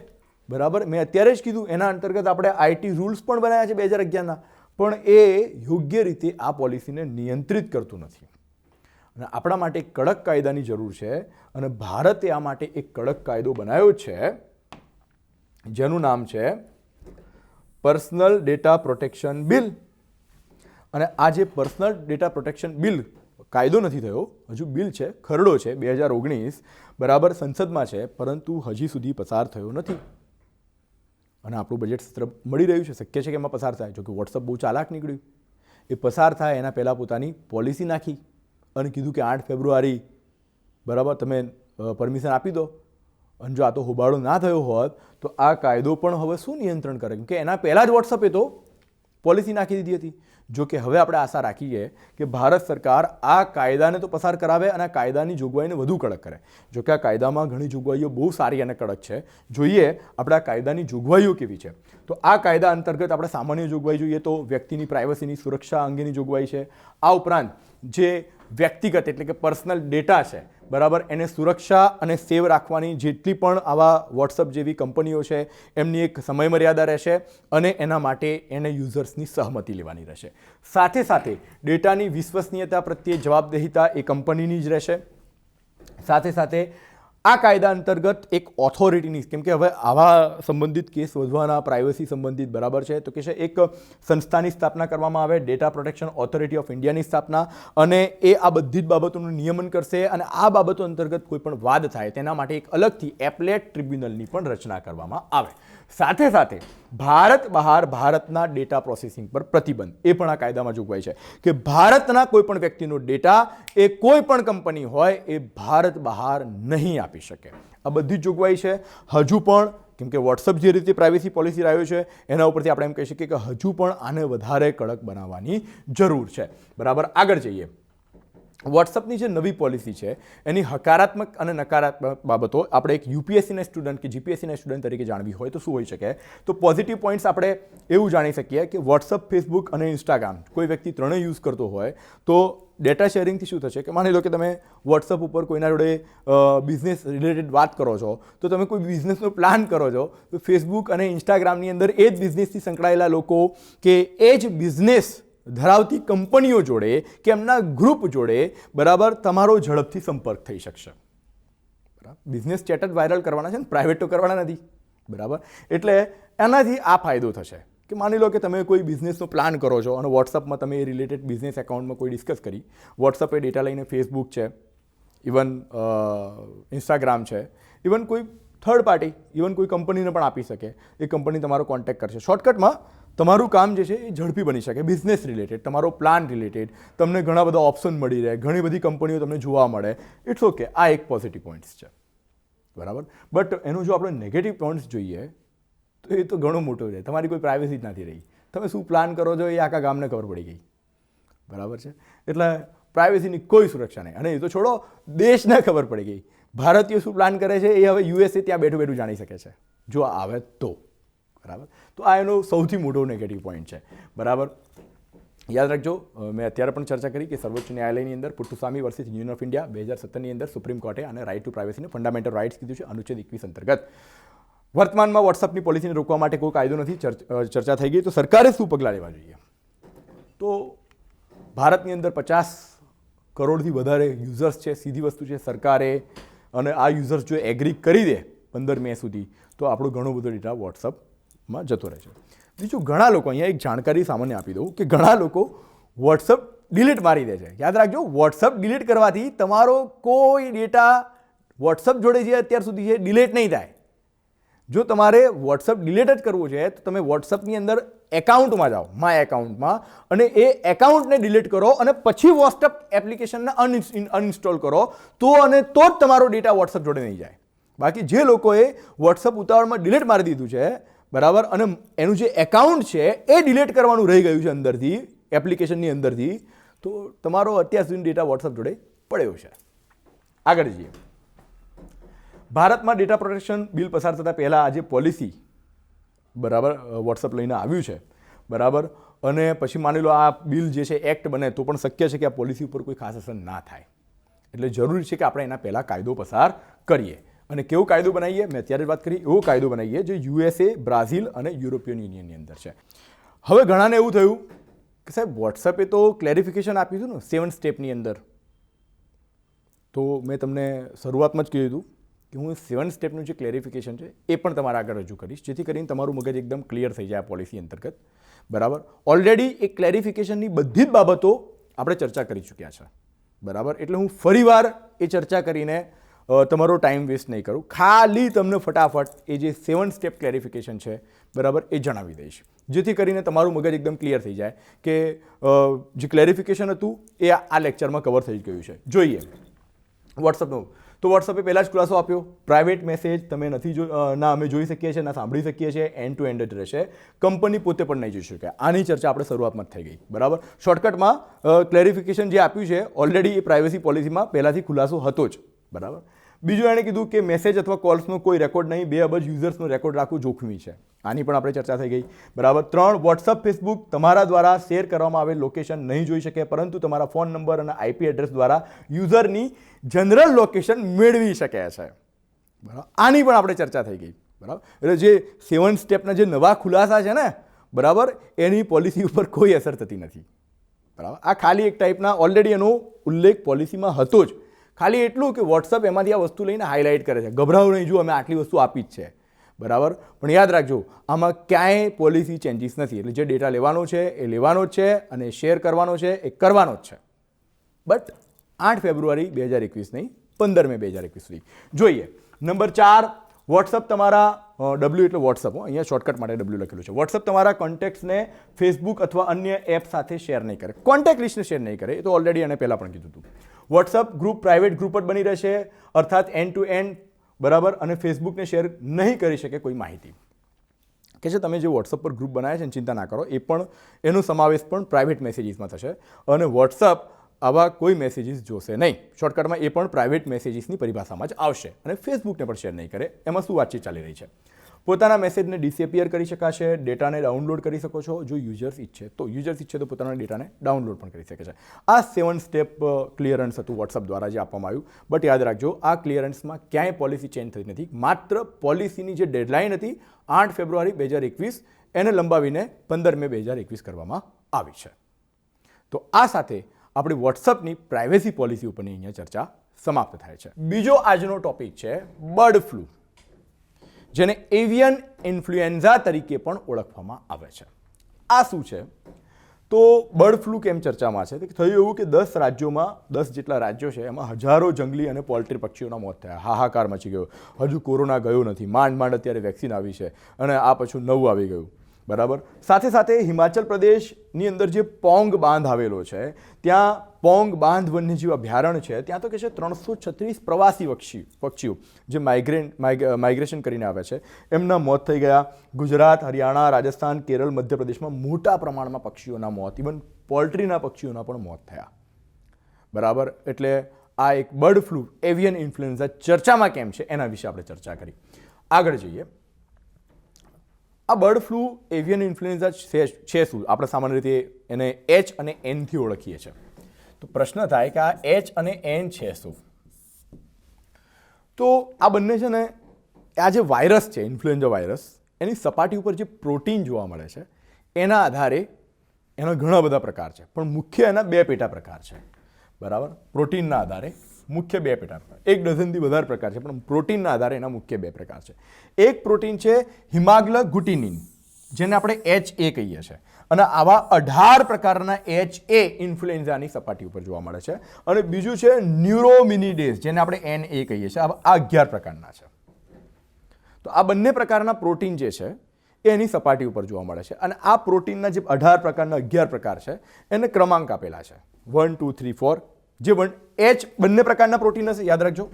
બરાબર, મેં અત્યારે જ કીધું, એના અંતર્ગત આપણે IT રૂલ્સ પણ બનાવ્યા છે 2011ના, પણ એ યોગ્ય રીતે આ પોલિસીને નિયંત્રિત કરતું નથી. અને આપણા માટે એક કડક કાયદાની જરૂર છે અને ભારતે આ માટે એક કડક કાયદો બનાવ્યો છે જેનું નામ છે પર્સનલ ડેટા પ્રોટેક્શન બિલ. અને આ જે પર્સનલ ડેટા પ્રોટેક્શન બિલ કાયદો નથી થયો, હજુ બિલ છે, ખરડો છે, 2019 બરાબર સંસદમાં છે, પરંતુ હજી સુધી પસાર થયો નથી. અને આપણું બજેટ સત્ર મળી રહ્યું છે, શક્ય છે કે એમાં પસાર થાય. જો કે વોટ્સઅપ બહુ ચાલાક નીકળ્યું, એ પસાર થાય એના પહેલાં પોતાની પોલિસી નાખી અને કીધું કે 8 ફેબ્રુઆરી બરાબર તમે પરમિશન આપી દો. અને જો આ તો હોબાળો ના થયો હોત તો આ કાયદો પણ હવે શું નિયંત્રણ કરે? કે એના પહેલાં જ વોટ્સઅપે તો પોલિસી નાખી દીધી હતી. જો કે હવે આપણે આશા રાખીએ કે ભારત સરકાર આ કાયદાને તો પસાર કરાવે અને આ કાયદાની જોગવાઈને વધુ કડક કરે. જો કે આ કાયદામાં ઘણી જોગવાઈઓ બહુ સારી અને કડક છે. જોઈએ આપણે આ કાયદાની જોગવાઈઓ કેવી છે. તો આ કાયદા અંતર્ગત આપણે સામાન્ય જોગવાઈ જોઈએ તો વ્યક્તિની પ્રાઇવસીની સુરક્ષા અંગેની જોગવાઈ છે. આ ઉપરાંત જે વ્યક્તિગત એટલે કે પર્સનલ ડેટા છે, બરાબર, એને સુરક્ષા અને સેવ રાખવાની જેટલી પણ આવા વોટ્સઅપ જેવી કંપનીઓ છે એમની એક સમયમર્યાદા રહેશે અને એના માટે એને યુઝર્સની સહમતિ લેવાની રહેશે. સાથે સાથે ડેટાની વિશ્વસનીયતા પ્રત્યે જવાબદેહીતા એ કંપનીની જ રહેશે. સાથે સાથે આ કાયદા અંતર્ગત એક ઓથોરિટીની, કેમ કે હવે આવા સંબંધિત કેસ વધવાના, પ્રાઇવસી સંબંધિત, બરાબર છે, તો કે છે એક સંસ્થાની સ્થાપના કરવામાં આવે, ડેટા પ્રોટેક્શન ઓથોરિટી ઓફ ઇન્ડિયાની સ્થાપના, અને એ આ બધી જ બાબતોનું નિયમન કરશે. અને આ બાબતો અંતર્ગત કોઈ પણ વાદ થાય તેના માટે એક અલગથી એપલેટ ટ્રિબ્યુનલની પણ રચના કરવામાં આવે. સાથે સાથે ભારત બહાર ભારતના ડેટા પ્રોસેસિંગ પર પ્રતિબંધ, એ પણ આ કાયદામાં જોગવાઈ છે કે ભારતના કોઈ પણ વ્યક્તિનો ડેટા એ કોઈ પણ કંપની હોય એ ભારત બહાર નહીં આપી શકે. આ બધી જ જોગવાઈ છે. હજુ પણ, કેમ કે વોટ્સઅપ જે રીતે પ્રાઇવેસી પોલિસી લાવ્યો છે એના ઉપરથી આપણે એમ કહી શકીએ કે હજુ પણ આને વધારે કડક બનાવવાની જરૂર છે. બરાબર, આગળ જઈએ. વોટ્સઅપની જે નવી પોલિસી છે એની હકારાત્મક અને નકારાત્મક બાબતો આપણે એક યુપીએસસીના સ્ટુડન્ટ કે જીપીએસસીના સ્ટુડન્ટ તરીકે જાણવી હોય તો શું હોઈ શકે? તો પોઝિટિવ પોઈન્ટ્સ આપણે એવું જાણી શકીએ કે વોટ્સઅપ, ફેસબુક અને ઇન્સ્ટાગ્રામ કોઈ વ્યક્તિ ત્રણેય યુઝ કરતો હોય તો ડેટા શેરિંગથી શું થશે કે માની લો કે તમે વોટ્સઅપ ઉપર કોઈના જોડે બિઝનેસ રિલેટેડ વાત કરો છો, તો તમે કોઈ બિઝનેસનો પ્લાન કરો છો, તો ફેસબુક અને ઇન્સ્ટાગ્રામની અંદર એ જ બિઝનેસથી સંકળાયેલા લોકો કે એ જ બિઝનેસ ધરાવતી કંપનીઓ જોડે કે એમના ગ્રુપ જોડે, બરાબર, તમારો ઝડપથી સંપર્ક થઈ શકશે. બરાબર, બિઝનેસ ચેટ જ વાયરલ કરવાના છે ને, પ્રાઇવેટ તો કરવાના નથી. બરાબર, એટલે એનાથી આ ફાયદો થશે કે માની લો કે તમે કોઈ બિઝનેસનો પ્લાન કરો છો અને વોટ્સઅપમાં તમે એ રિલેટેડ બિઝનેસ એકાઉન્ટમાં કોઈ ડિસ્કસ કરી, વોટ્સઅપે ડેટા લઈને ફેસબુક છે, ઇવન ઇન્સ્ટાગ્રામ છે, ઇવન કોઈ થર્ડ પાર્ટી, ઇવન કોઈ કંપનીને પણ આપી શકે. એ કંપની તમારો કોન્ટેક્ટ કરશે. શોર્ટકટમાં તમારું કામ જે છે એ ઝડપી બની શકે. બિઝનેસ રિલેટેડ, તમારો પ્લાન રિલેટેડ તમને ઘણા બધા ઓપ્શન મળી રહે, ઘણી બધી કંપનીઓ તમને જોવા મળે. ઇટ્સ ઓકે, આ એક પોઝિટિવ પોઈન્ટ્સ છે. બરાબર, બટ એનું જો આપણે નેગેટિવ પોઈન્ટ્સ જોઈએ તો એ તો ઘણું મોટું છે. તમારી કોઈ પ્રાઇવસી જ નથી રહી. તમે શું પ્લાન કરો છો એ આખા ગામને ખબર પડી ગઈ. બરાબર છે, એટલે પ્રાઇવસીની કોઈ સુરક્ષા નહીં. અને એ તો છોડો, દેશને ખબર પડી ગઈ. ભારતીયો શું પ્લાન કરે છે એ હવે યુએસએ ત્યાં બેઠું બેઠું જાણી શકે છે જો આવે તો. બરાબર, તો આ એનો સૌથી મોટો નેગેટિવ પોઈન્ટ છે. બરાબર, યાદ રાખજો, મેં અત્યારે પણ ચર્ચા કરી કે સર્વોચ્ચ ન્યાયાલયની અંદર પુટ્ટુસ્વામી વર્સિસ યુનિયન ઓફ ઇન્ડિયા 2017ની અંદર સુપ્રીમ કોર્ટે આને રાઇટ ટુ પ્રાઇવસીને ફંડામેન્ટલ રાઇટ્સ કીધું છે અનુચ્છેદ 21 અંતર્ગત. વર્તમાનમાં વોટ્સઅપની પોલિસીને રોકવા માટે કોઈ કાયદો નથી. ચર્ચા થઈ ગઈ, તો સરકારે શું પગલાં લેવા જોઈએ? તો ભારતની અંદર 50 કરોડથી વધારે યુઝર્સ છે. સીધી વસ્તુ છે, સરકારે અને આ યુઝર્સ જો એગ્રી કરી દે 15 મે સુધી તો આપણું ઘણું બધો ડેટા વોટ્સઅપમાં જતો રહે છે. બીજું, ઘણા લોકો, અહીંયા એક જાણકારી સામાન્ય આપી દઉં કે ઘણા લોકો વોટ્સઅપ ડિલીટ મારી દે છે. યાદ રાખજો, વોટ્સઅપ ડિલીટ કરવાથી તમારો કોઈ ડેટા વોટ્સઅપ જોડે જે અત્યાર સુધી છે ડિલીટ નહીં થાય. જો તમારે વોટ્સઅપ ડિલીટ જ કરવું છે તો તમે વોટ્સઅપની અંદર એકાઉન્ટમાં જાઓ, માય એકાઉન્ટમાં, અને એ એકાઉન્ટને ડિલીટ કરો અને પછી વોટ્સઅપ એપ્લિકેશનને અનઇન્સ્ટોલ કરો તો જ તમારો ડેટા વોટ્સઅપ જોડે નહીં જાય. બાકી જે લોકોએ વોટ્સઅપ ઉતાવળમાં ડિલીટ મારી દીધું છે, બરાબર, અને એનું જે એકાઉન્ટ છે એ ડિલીટ કરવાનું રહી ગયું છે અંદરથી, એપ્લિકેશનની અંદરથી, તો તમારો અત્યાર સુધી ડેટા વોટ્સઅપ જોડે પડ્યો છે. આગળ જઈએ. ભારતમાં ડેટા પ્રોટેક્શન બિલ પસાર થતાં પહેલાં આજે પોલિસી, બરાબર, વોટ્સઅપ લઈને આવ્યું છે, બરાબર, અને પછી માની લો આ બિલ જે છે એક્ટ બને તો પણ શક્ય છે કે આ પોલિસી ઉપર કોઈ ખાસ અસર ના થાય. એટલે જરૂરી છે કે આપણે એના પહેલાં કાયદો પસાર કરીએ. અને કેવો કાયદો બનાવીએ? મેં અત્યારે જ વાત કરી, એવો કાયદો બનાવીએ જે USA, બ્રાઝિલ અને યુરોપિયન યુનિયનની અંદર છે. હવે ઘણાને એવું થયું કે સાહેબ વોટ્સએપે તો ક્લેરિફિકેશન આપ્યું હતું ને 7 સ્ટેપની અંદર, તો મેં તમને શરૂઆતમાં જ કીધું હતું કે હું 7 સ્ટેપનું જે ક્લેરિફિકેશન છે એ પણ તમારા આગળ રજૂ કરીશ, જેથી કરીને તમારું મગજ એકદમ ક્લિયર થઈ જાય આ પોલિસી અંતર્ગત, બરાબર. ઓલરેડી એ ક્લેરિફિકેશનની બધી જ બાબતો આપણે ચર્ચા કરી ચૂક્યા છે, બરાબર. એટલે હું ફરીવાર એ ચર્ચા કરીને તમારો ટાઈમ વેસ્ટ નહીં કરું, ખાલી તમને ફટાફટ એ જે 7 સ્ટેપ ક્લેરિફિકેશન છે, બરાબર, એ જણાવી દઈશ, જેથી કરીને તમારું મગજ એકદમ ક્લિયર થઈ જાય કે જે ક્લેરિફિકેશન હતું એ આ લેક્ચરમાં કવર થઈ ગયું છે. જોઈએ વોટ્સઅપનું. તો વોટ્સઅપે પહેલાં જ ખુલાસો આપ્યો, પ્રાઇવેટ મેસેજ તમે નથી ના અમે જોઈ શકીએ છીએ, ના સાંભળી શકીએ છીએ, એન્ડ ટુ એન્ડ જ રહેશે, કંપની પોતે પણ નહીં જોઈ શકે. આની ચર્ચા આપણે શરૂઆતમાં જ થઈ ગઈ, બરાબર. શોર્ટકટમાં ક્લેરિફિકેશન જે આપ્યું છે ઓલરેડી એ પ્રાઇવસી પોલિસીમાં પહેલાંથી ખુલાસો હતો જ, બરાબર. બીજું એણે કીધું કે મેસેજ અથવા કોલ્સનો કોઈ રેકોર્ડ નહીં, 2 અબજ યુઝર્સનો રેકોર્ડ રાખવું જોખમી છે. આની પણ આપણે ચર્ચા થઈ ગઈ, બરાબર. 3, વોટ્સઅપ, ફેસબુક તમારા દ્વારા શેર કરવામાં આવેલ લોકેશન નહીં જોઈ શકે, પરંતુ તમારા ફોન નંબર અને IP એડ્રેસ દ્વારા યુઝરની જનરલ લોકેશન મેળવી શકે છે, બરાબર. આની પણ આપણે ચર્ચા થઈ ગઈ, બરાબર. એટલે જે 7 સ્ટેપના જે નવા ખુલાસા છે ને, બરાબર, એની પોલિસી ઉપર કોઈ અસર થતી નથી, બરાબર. આ ખાલી એક ટાઈપના ઓલરેડી એનો ઉલ્લેખ પોલિસીમાં હતો જ, ખાલી એટલું કે વોટ્સઅપ એમાંથી આ વસ્તુ લઈને હાઇલાઇટ કરે છે, ગભરાવું નહીં, જો અમે આટલી વસ્તુ આપી જ છે, બરાબર. પણ યાદ રાખજો આમાં ક્યાંય પોલિસી ચેન્જીસ નથી. એટલે જે ડેટા લેવાનો છે એ લેવાનો જ છે અને શેર કરવાનો છે એ કરવાનો જ છે, બટ 8 ફેબ્રુઆરી 2021 નહીં, 15 મે 2021 સુધી. જોઈએ નંબર 4, વોટ્સઅપ તમારા W એટલે વોટ્સઅપ, અહીંયા શોર્ટકટ માટે W લખેલું છે. વોટ્સઅપ તમારા કોન્ટેક્ટ્સને ફેસબુક અથવા અન્ય એપ સાથે શેર નહીં કરે, કોન્ટેક્ટ લિસ્ટને શેર નહીં કરે, એ તો ઓલરેડી એને પહેલાં પણ કીધું હતું. વોટ્સઅપ ગ્રુપ પ્રાઇવેટ ગ્રુપ જ બની રહેશે, અર્થાત એન્ડ ટુ એન્ડ, બરાબર, અને ફેસબુકને શેર નહીં કરી શકે કોઈ માહિતી. કે છે તમે જે વોટ્સઅપ પર ગ્રુપ બનાવ્યા છે એની ચિંતા ના કરો, એ પણ એનો સમાવેશ પણ પ્રાઇવેટ મેસેજીસમાં થશે, અને વોટ્સઅપ આવા કોઈ મેસેજીસ જોશે નહીં. શોર્ટકટમાં એ પણ પ્રાઇવેટ મેસેજીસની પરિભાષામાં જ આવશે, અને ફેસબુકને પણ શેર નહીં કરે. એમાં શું વાતચીત ચાલી રહી છે? પોતાના મેસેજને ડિસએપિયર કરી શકાશે, ડેટાને ડાઉનલોડ કરી શકો છો જો યુઝર્સ ઈચ્છે તો. યુઝર્સ ઈચ્છે તો પોતાના ડેટાને ડાઉનલોડ પણ કરી શકે છે. આ 7 સ્ટેપ ક્લિયરન્સ હતું વોટ્સઅપ દ્વારા જે આપવામાં આવ્યું, બટ યાદ રાખજો આ ક્લિયરન્સમાં ક્યાંય પોલિસી ચેન્જ થઈ નથી. માત્ર પોલિસીની જે ડેડલાઇન હતી 8 ફેબ્રુઆરી 2021 એને લંબાવીને 15 મે 2021 કરવામાં આવી છે. તો આ સાથે આપણી વોટ્સઅપની પ્રાઇવેસી પોલિસી ઉપરની અહીંયા ચર્ચા સમાપ્ત થાય છે. બીજો આજનો ટોપિક છે બર્ડ ફ્લૂ, જેને એવિયન ઇન્ફ્લુએન્ઝા તરીકે પણ ઓળખવામાં આવે છે. આ શું છે? તો બર્ડ ફ્લૂ કેમ ચર્ચામાં છે? થયું એવું કે 10 રાજ્યોમાં, 10 જેટલા રાજ્યો છે એમાં હજારો જંગલી અને પોલ્ટ્રી પક્ષીઓના મોત થયા. હાહાકાર મચી ગયો. હજુ કોરોના ગયો નથી, માંડ અત્યારે વેક્સિન આવી છે, અને આ પાછું નવું આવી ગયું, બરાબર. સાથે સાથે હિમાચલ પ્રદેશની અંદર જે પોંગ બાંધ આવેલો છે, ત્યાં પોંગ બાંધ વન્યજીવ અભયારણ્ય છે, ત્યાં તો કે છે 336 પ્રવાસી પક્ષીઓ જે માઇગ્રેશન કરીને આવે છે એમના મોત થઈ ગયા. ગુજરાત, હરિયાણા, રાજસ્થાન, કેરળ, મધ્યપ્રદેશમાં મોટા પ્રમાણમાં પક્ષીઓના મોત, ઇવન પોલ્ટ્રીના પક્ષીઓના પણ મોત થયા, બરાબર. એટલે આ એક બર્ડ ફ્લૂ, એવિયન ઇન્ફ્લુએન્ઝા ચર્ચામાં કેમ છે એના વિશે આપણે ચર્ચા કરી. આગળ જઈએ. આ બર્ડ ફ્લૂ, એવિયન ઇન્ફ્લુએન્ઝા છે શું? આપણે સામાન્ય રીતે એને H અને N થી ઓળખીએ છીએ. તો પ્રશ્ન થાય કે આ H અને N છે શું? તો આ બંને છે ને, આ જે વાયરસ છે ઇન્ફ્લુએન્ઝા વાયરસ, એની સપાટી ઉપર જે પ્રોટીન જોવા મળે છે એના આધારે એના ઘણા બધા પ્રકાર છે, પણ મુખ્ય એના 2 પેટા પ્રકાર છે, બરાબર. પ્રોટીનના આધારે મુખ્ય 2 પેટા પ્રકાર, 1 ડઝનથી વધારે પ્રકાર છે, પણ પ્રોટીનના આધારે એના મુખ્ય 2 પ્રકાર છે. એક પ્રોટીન છે હિમાગ્લોગ્લુટિનિન, જેને આપણે HA કહીએ છીએ, અને આવા 18 પ્રકારના HA ઇન્ફ્લુએન્ઝાની સપાટી ઉપર જોવા મળે છે. અને બીજું છે ન્યુરોમિનિડેઝ, જેને આપણે NA કહીએ છીએ, આ 11 પ્રકારના છે. તો તો આ બંને પ્રકારના પ્રોટીન જે છે એ એની સપાટી ઉપર જોવા મળે છે અને આ પ્રોટીનના જે 18 પ્રકારના 11 પ્રકાર છે એને ક્રમાંક આપેલા છે 1 2 3 4 જે H બંને પ્રકારના પ્રોટીન હશે યાદ રાખજો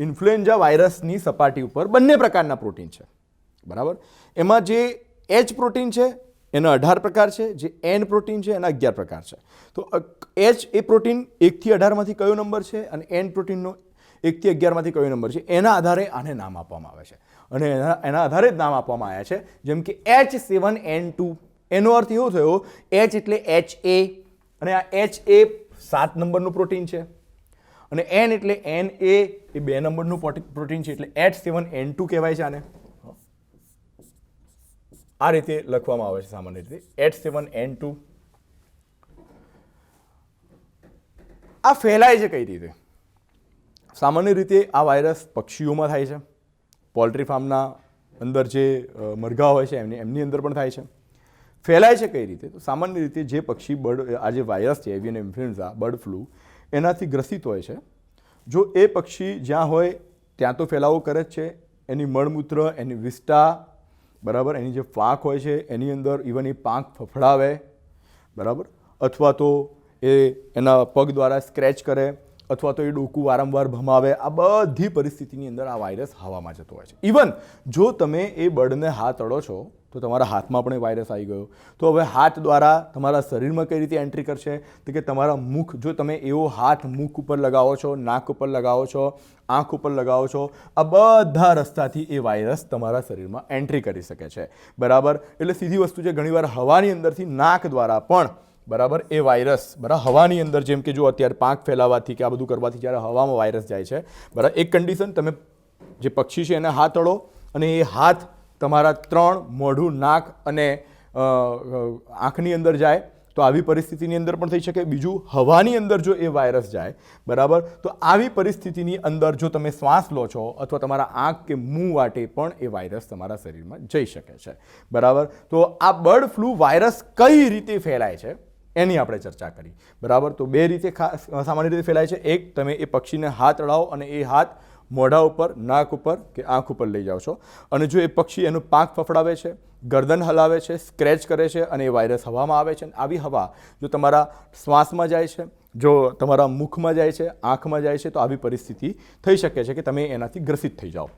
ઇન્ફ્લુએન્ઝા વાયરસની સપાટી ઉપર બંને પ્રકારના પ્રોટીન છે બરાબર એમાં જે H પ્રોટીન છે એના 18 પ્રકાર છે જે N પ્રોટીન છે એના 11 પ્રકાર છે તો H એ પ્રોટીન 1 થી 18 માંથી કયો નંબર છે અને N પ્રોટીનનો 1 થી 11 માંથી કયો નંબર છે એના આધારે આને નામ આપવામાં આવે છે અને એના આધારે જ નામ આપવામાં આવ્યા છે જેમ કે H7N2 એનો અર્થ એવો થયો H એટલે HA અને આ HA 7 નંબરનું પ્રોટીન છે અને N એટલે NA એ 2 નંબરનું પ્રોટીન છે એટલે H7N2 કહેવાય છે આને આ રીતે લખવામાં આવે છે સામાન્ય રીતે H7N2 આ ફેલાય છે કઈ રીતે સામાન્ય રીતે આ વાયરસ પક્ષીઓમાં થાય છે પોલ્ટ્રી ફાર્મના અંદર જે મરઘા હોય છે એમની અંદર પણ થાય છે ફેલાય છે કઈ રીતે તો સામાન્ય રીતે જે પક્ષી આ જે વાયરસ છે એવિયન ઇન્ફ્લુએન્ઝા બર્ડ ફ્લૂ એનાથી ગ્રસિત હોય છે જો એ પક્ષી જ્યાં હોય ત્યાં તો ફેલાવો કરે જ છે એની મળમૂત્ર એની વિષ્ટા બરાબર એની જે પાંખ હોય છે એની અંદર ઇવન એ પાંખ ફફડાવે બરાબર અથવા તો એ એના પગ દ્વારા સ્ક્રેચ કરે અથવા તો એ ડોકું વારંવાર ભમાવે આ બધી પરિસ્થિતિની અંદર આ વાયરસ હવામાં જતો હોય છે ઇવન જો તમે એ બર્ડને હાથ અડો છો તો તમારા હાથમાં પણ એ વાયરસ આવી ગયો તો હવે હાથ દ્વારા તમારા શરીરમાં કઈ રીતે એન્ટ્રી કરશે તો કે તમારા મુખ જો તમે એવો હાથ મુખ ઉપર લગાવો છો નાક ઉપર લગાવો છો આંખ ઉપર લગાવો છો આ બધા રસ્તાથી એ વાયરસ તમારા શરીરમાં એન્ટ્રી કરી શકે છે બરાબર એટલે સીધી વસ્તુ છે ઘણીવાર હવાની અંદરથી નાક દ્વારા પણ બરાબર એ વાયરસ બરાબર હવાની અંદર જેમ કે જો અત્યારે પાંખ ફેલાવાથી કે આ બધું કરવાથી જ્યારે હવામાં વાયરસ જાય છે બરાબર એક કન્ડિશન તમે જે પક્ષી છે એને હાથ અડો અને એ હાથ તમારા 3 મોઢું નાક અને આંખની અંદર જાય તો આવી પરિસ્થિતિની અંદર પણ થઈ શકે બીજું હવાની અંદર જો એ વાયરસ જાય બરાબર તો આવી પરિસ્થિતિની અંદર જો તમે શ્વાસ લો છો અથવા તમારા આંખ કે મું વાટે પણ એ વાયરસ તમારા શરીરમાં જઈ શકે છે બરાબર તો આ બર્ડ ફ્લૂ વાયરસ કઈ રીતે ફેલાય છે એની આપણે ચર્ચા કરી બરાબર તો 2 રીતે સામાન્ય રીતે ફેલાય છે એક તમે એ પક્ષીને હાથ અડાવો અને એ હાથ મોઢા ઉપર નાક ઉપર કે આંખ ઉપર લઈ જાઓ છો અને જો એ પક્ષી એનું પાંખ ફફડાવે છે ગરદન હલાવે છે સ્ક્રેચ કરે છે અને એ વાયરસ હવામાં આવે છે આવી હવા જો તમારા શ્વાસમાં જાય છે જો તમારા મુખમાં જાય છે આંખમાં જાય છે તો આવી પરિસ્થિતિ થઈ શકે છે કે તમે એનાથી ગ્રસિત થઈ જાઓ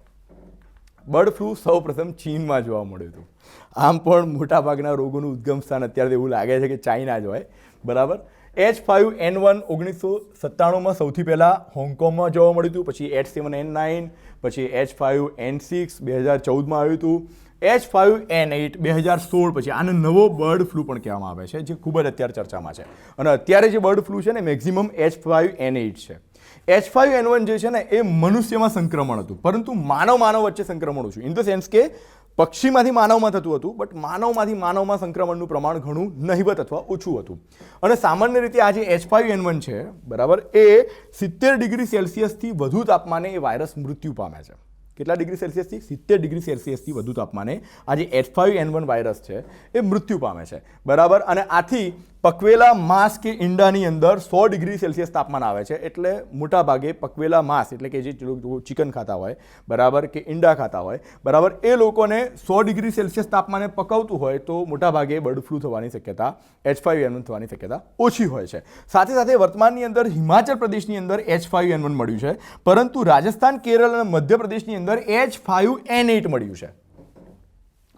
બર્ડ ફ્લૂ સૌપ્રથમ ચીનમાં જોવા મળ્યું હતું આમ પણ મોટાભાગના રોગોનું ઉદ્ગમ સ્થાન અત્યારે એવું લાગે છે કે ચાઇના જ હોય બરાબર H5N1 1997માં સૌથી પહેલાં હોંગકોંગમાં જોવા મળ્યું હતું પછી H7N9 પછી H5N6 2014માં આવ્યું હતું H5N8 2016 પછી આને નવો બર્ડ ફ્લૂ પણ કહેવામાં આવે છે જે ખૂબ જ અત્યારે ચર્ચામાં છે અને અત્યારે જે બર્ડ ફ્લૂ છે ને મેક્સિમમ H5N8 છે H5N1 જે છે ને એ મનુષ્યમાં સંક્રમણ હતું પરંતુ માનવ વચ્ચે સંક્રમણ ઓછું ઇન ધ સેન્સ કે પક્ષીમાંથી માનવમાં થતું હતું બટ માનવમાંથી માનવમાં સંક્રમણનું પ્રમાણ ઘણું નહિવત અથવા ઓછું હતું અને સામાન્ય રીતે આ જે H5N1 છે બરાબર એ 70 ડિગ્રી સેલ્સિયસથી વધુ તાપમાને એ વાયરસ મૃત્યુ પામે છે કેટલા ડિગ્રી સેલ્સિયસથી 70 ડિગ્રી સેલ્સિયસથી વધુ તાપમાને આ જે H5N1 વાયરસ છે એ મૃત્યુ પામે છે બરાબર અને આથી પકવેલા માંસ કે ઈંડાની અંદર 100 ડિગ્રી સેલ્સિયસ તાપમાન આવે છે એટલે મોટા ભાગે પકવેલા માંસ એટલે કે જે ચિકન ખાતા હોય બરાબર કે ઈંડા ખાતા હોય બરાબર એ લોકોને 100 ડિગ્રી સેલ્સિયસ તાપમાને પકવતું હોય તો મોટા ભાગે બર્ડ ફ્લૂ થવાની શક્યતા H5N1 થવાની શક્યતા ઓછી હોય છે સાથે સાથે વર્તમાનની અંદર હિમાચલ પ્રદેશની અંદર H5N1 મળ્યું છે પરંતુ રાજસ્થાન કેરળ અને મધ્યપ્રદેશની અંદર H5N8 મળ્યું છે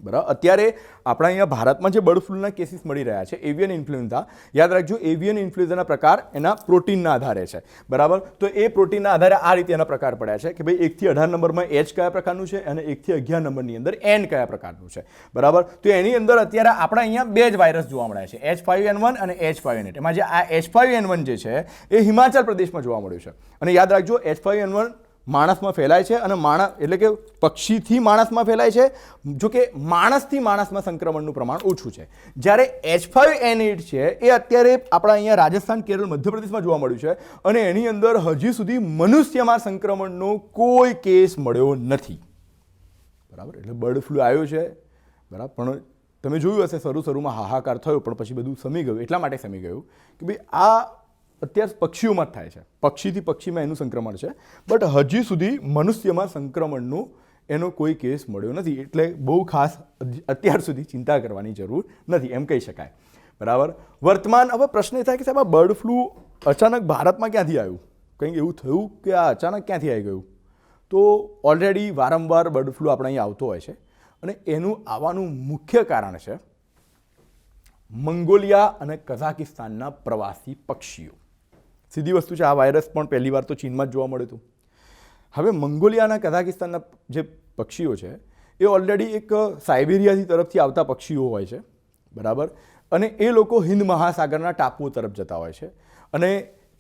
બરાબર અત્યારે આપણા અહીંયા ભારતમાં જે બર્ડ ફ્લૂના કેસીસ મળી રહ્યા છે એવિયન ઇન્ફ્લુએન્ઝા યાદ રાખજો એવિયન ઇન્ફ્લુએન્ઝાના પ્રકાર એના પ્રોટીનના આધારે છે બરાબર તો એ પ્રોટીનના આધારે આ રીતે એના પ્રકાર પડ્યા છે કે ભાઈ 1 થી 18 નંબરમાં H કયા પ્રકારનું છે અને 1 થી 11 નંબરની અંદર N કયા પ્રકારનું છે બરાબર તો એની અંદર અત્યારે આપણા અહીંયા 2 જ વાયરસ જોવા મળ્યા છે H5N1 અને H5N8 એમાં જે આ H5N1 જે છે એ હિમાચલ પ્રદેશમાં જોવા મળ્યું છે અને યાદ રાખજો H5N1 માણસમાં ફેલાય છે અને માણસ એટલે કે પક્ષીથી માણસમાં ફેલાય છે જો કે માણસથી માણસમાં સંક્રમણનું પ્રમાણ ઓછું છે જ્યારે H5N8 છે એ અત્યારે આપણા અહીંયા રાજસ્થાન કેરળ મધ્યપ્રદેશમાં જોવા મળ્યું છે અને એની અંદર હજી સુધી મનુષ્યમાં સંક્રમણનો કોઈ કેસ મળ્યો નથી બરાબર એટલે બર્ડ ફ્લૂ આવ્યો છે બરાબર પણ તમે જોયું હશે શરૂમાં હાહાકાર થયો પણ પછી બધું સમી ગયું એટલા માટે સમી ગયું કે ભાઈ આ અત્યારે પક્ષીઓમાં જ થાય છે પક્ષીથી પક્ષીમાં એનું સંક્રમણ છે બટ હજી સુધી મનુષ્યમાં સંક્રમણનું એનો કોઈ કેસ મળ્યો નથી. એટલે બહુ ખાસ અત્યાર સુધી ચિંતા કરવાની જરૂર નથી એમ કહી શકાય. બરાબર. વર્તમાન હવે પ્રશ્ન એ થાય કે સાહેબ આ બર્ડ ફ્લૂ અચાનક ભારતમાં ક્યાંથી આવ્યું, કંઈક એવું થયું કે આ અચાનક ક્યાંથી આવી ગયું? તો ઓલરેડી વારંવાર બર્ડ ફ્લૂ આપણે અહીં આવતો હોય છે અને એનું આવવાનું મુખ્ય કારણ છે મંગોલિયા અને કઝાકિસ્તાનના પ્રવાસી પક્ષીઓ. સીધી વસ્તુ છે, આ વાયરસ પણ પહેલી વાર તો ચીનમાં જ જોવા મળ્યું હતું. હવે મંગોલિયા અને કઝાકિસ્તાનના જે પક્ષીઓ છે એ ઓલરેડી એક સાઇબેરિયાથી તરફથી આવતા પક્ષીઓ હોય છે. બરાબર. અને એ લોકો હિન્દ મહાસાગરના ટાપુઓ તરફ જતા હોય છે અને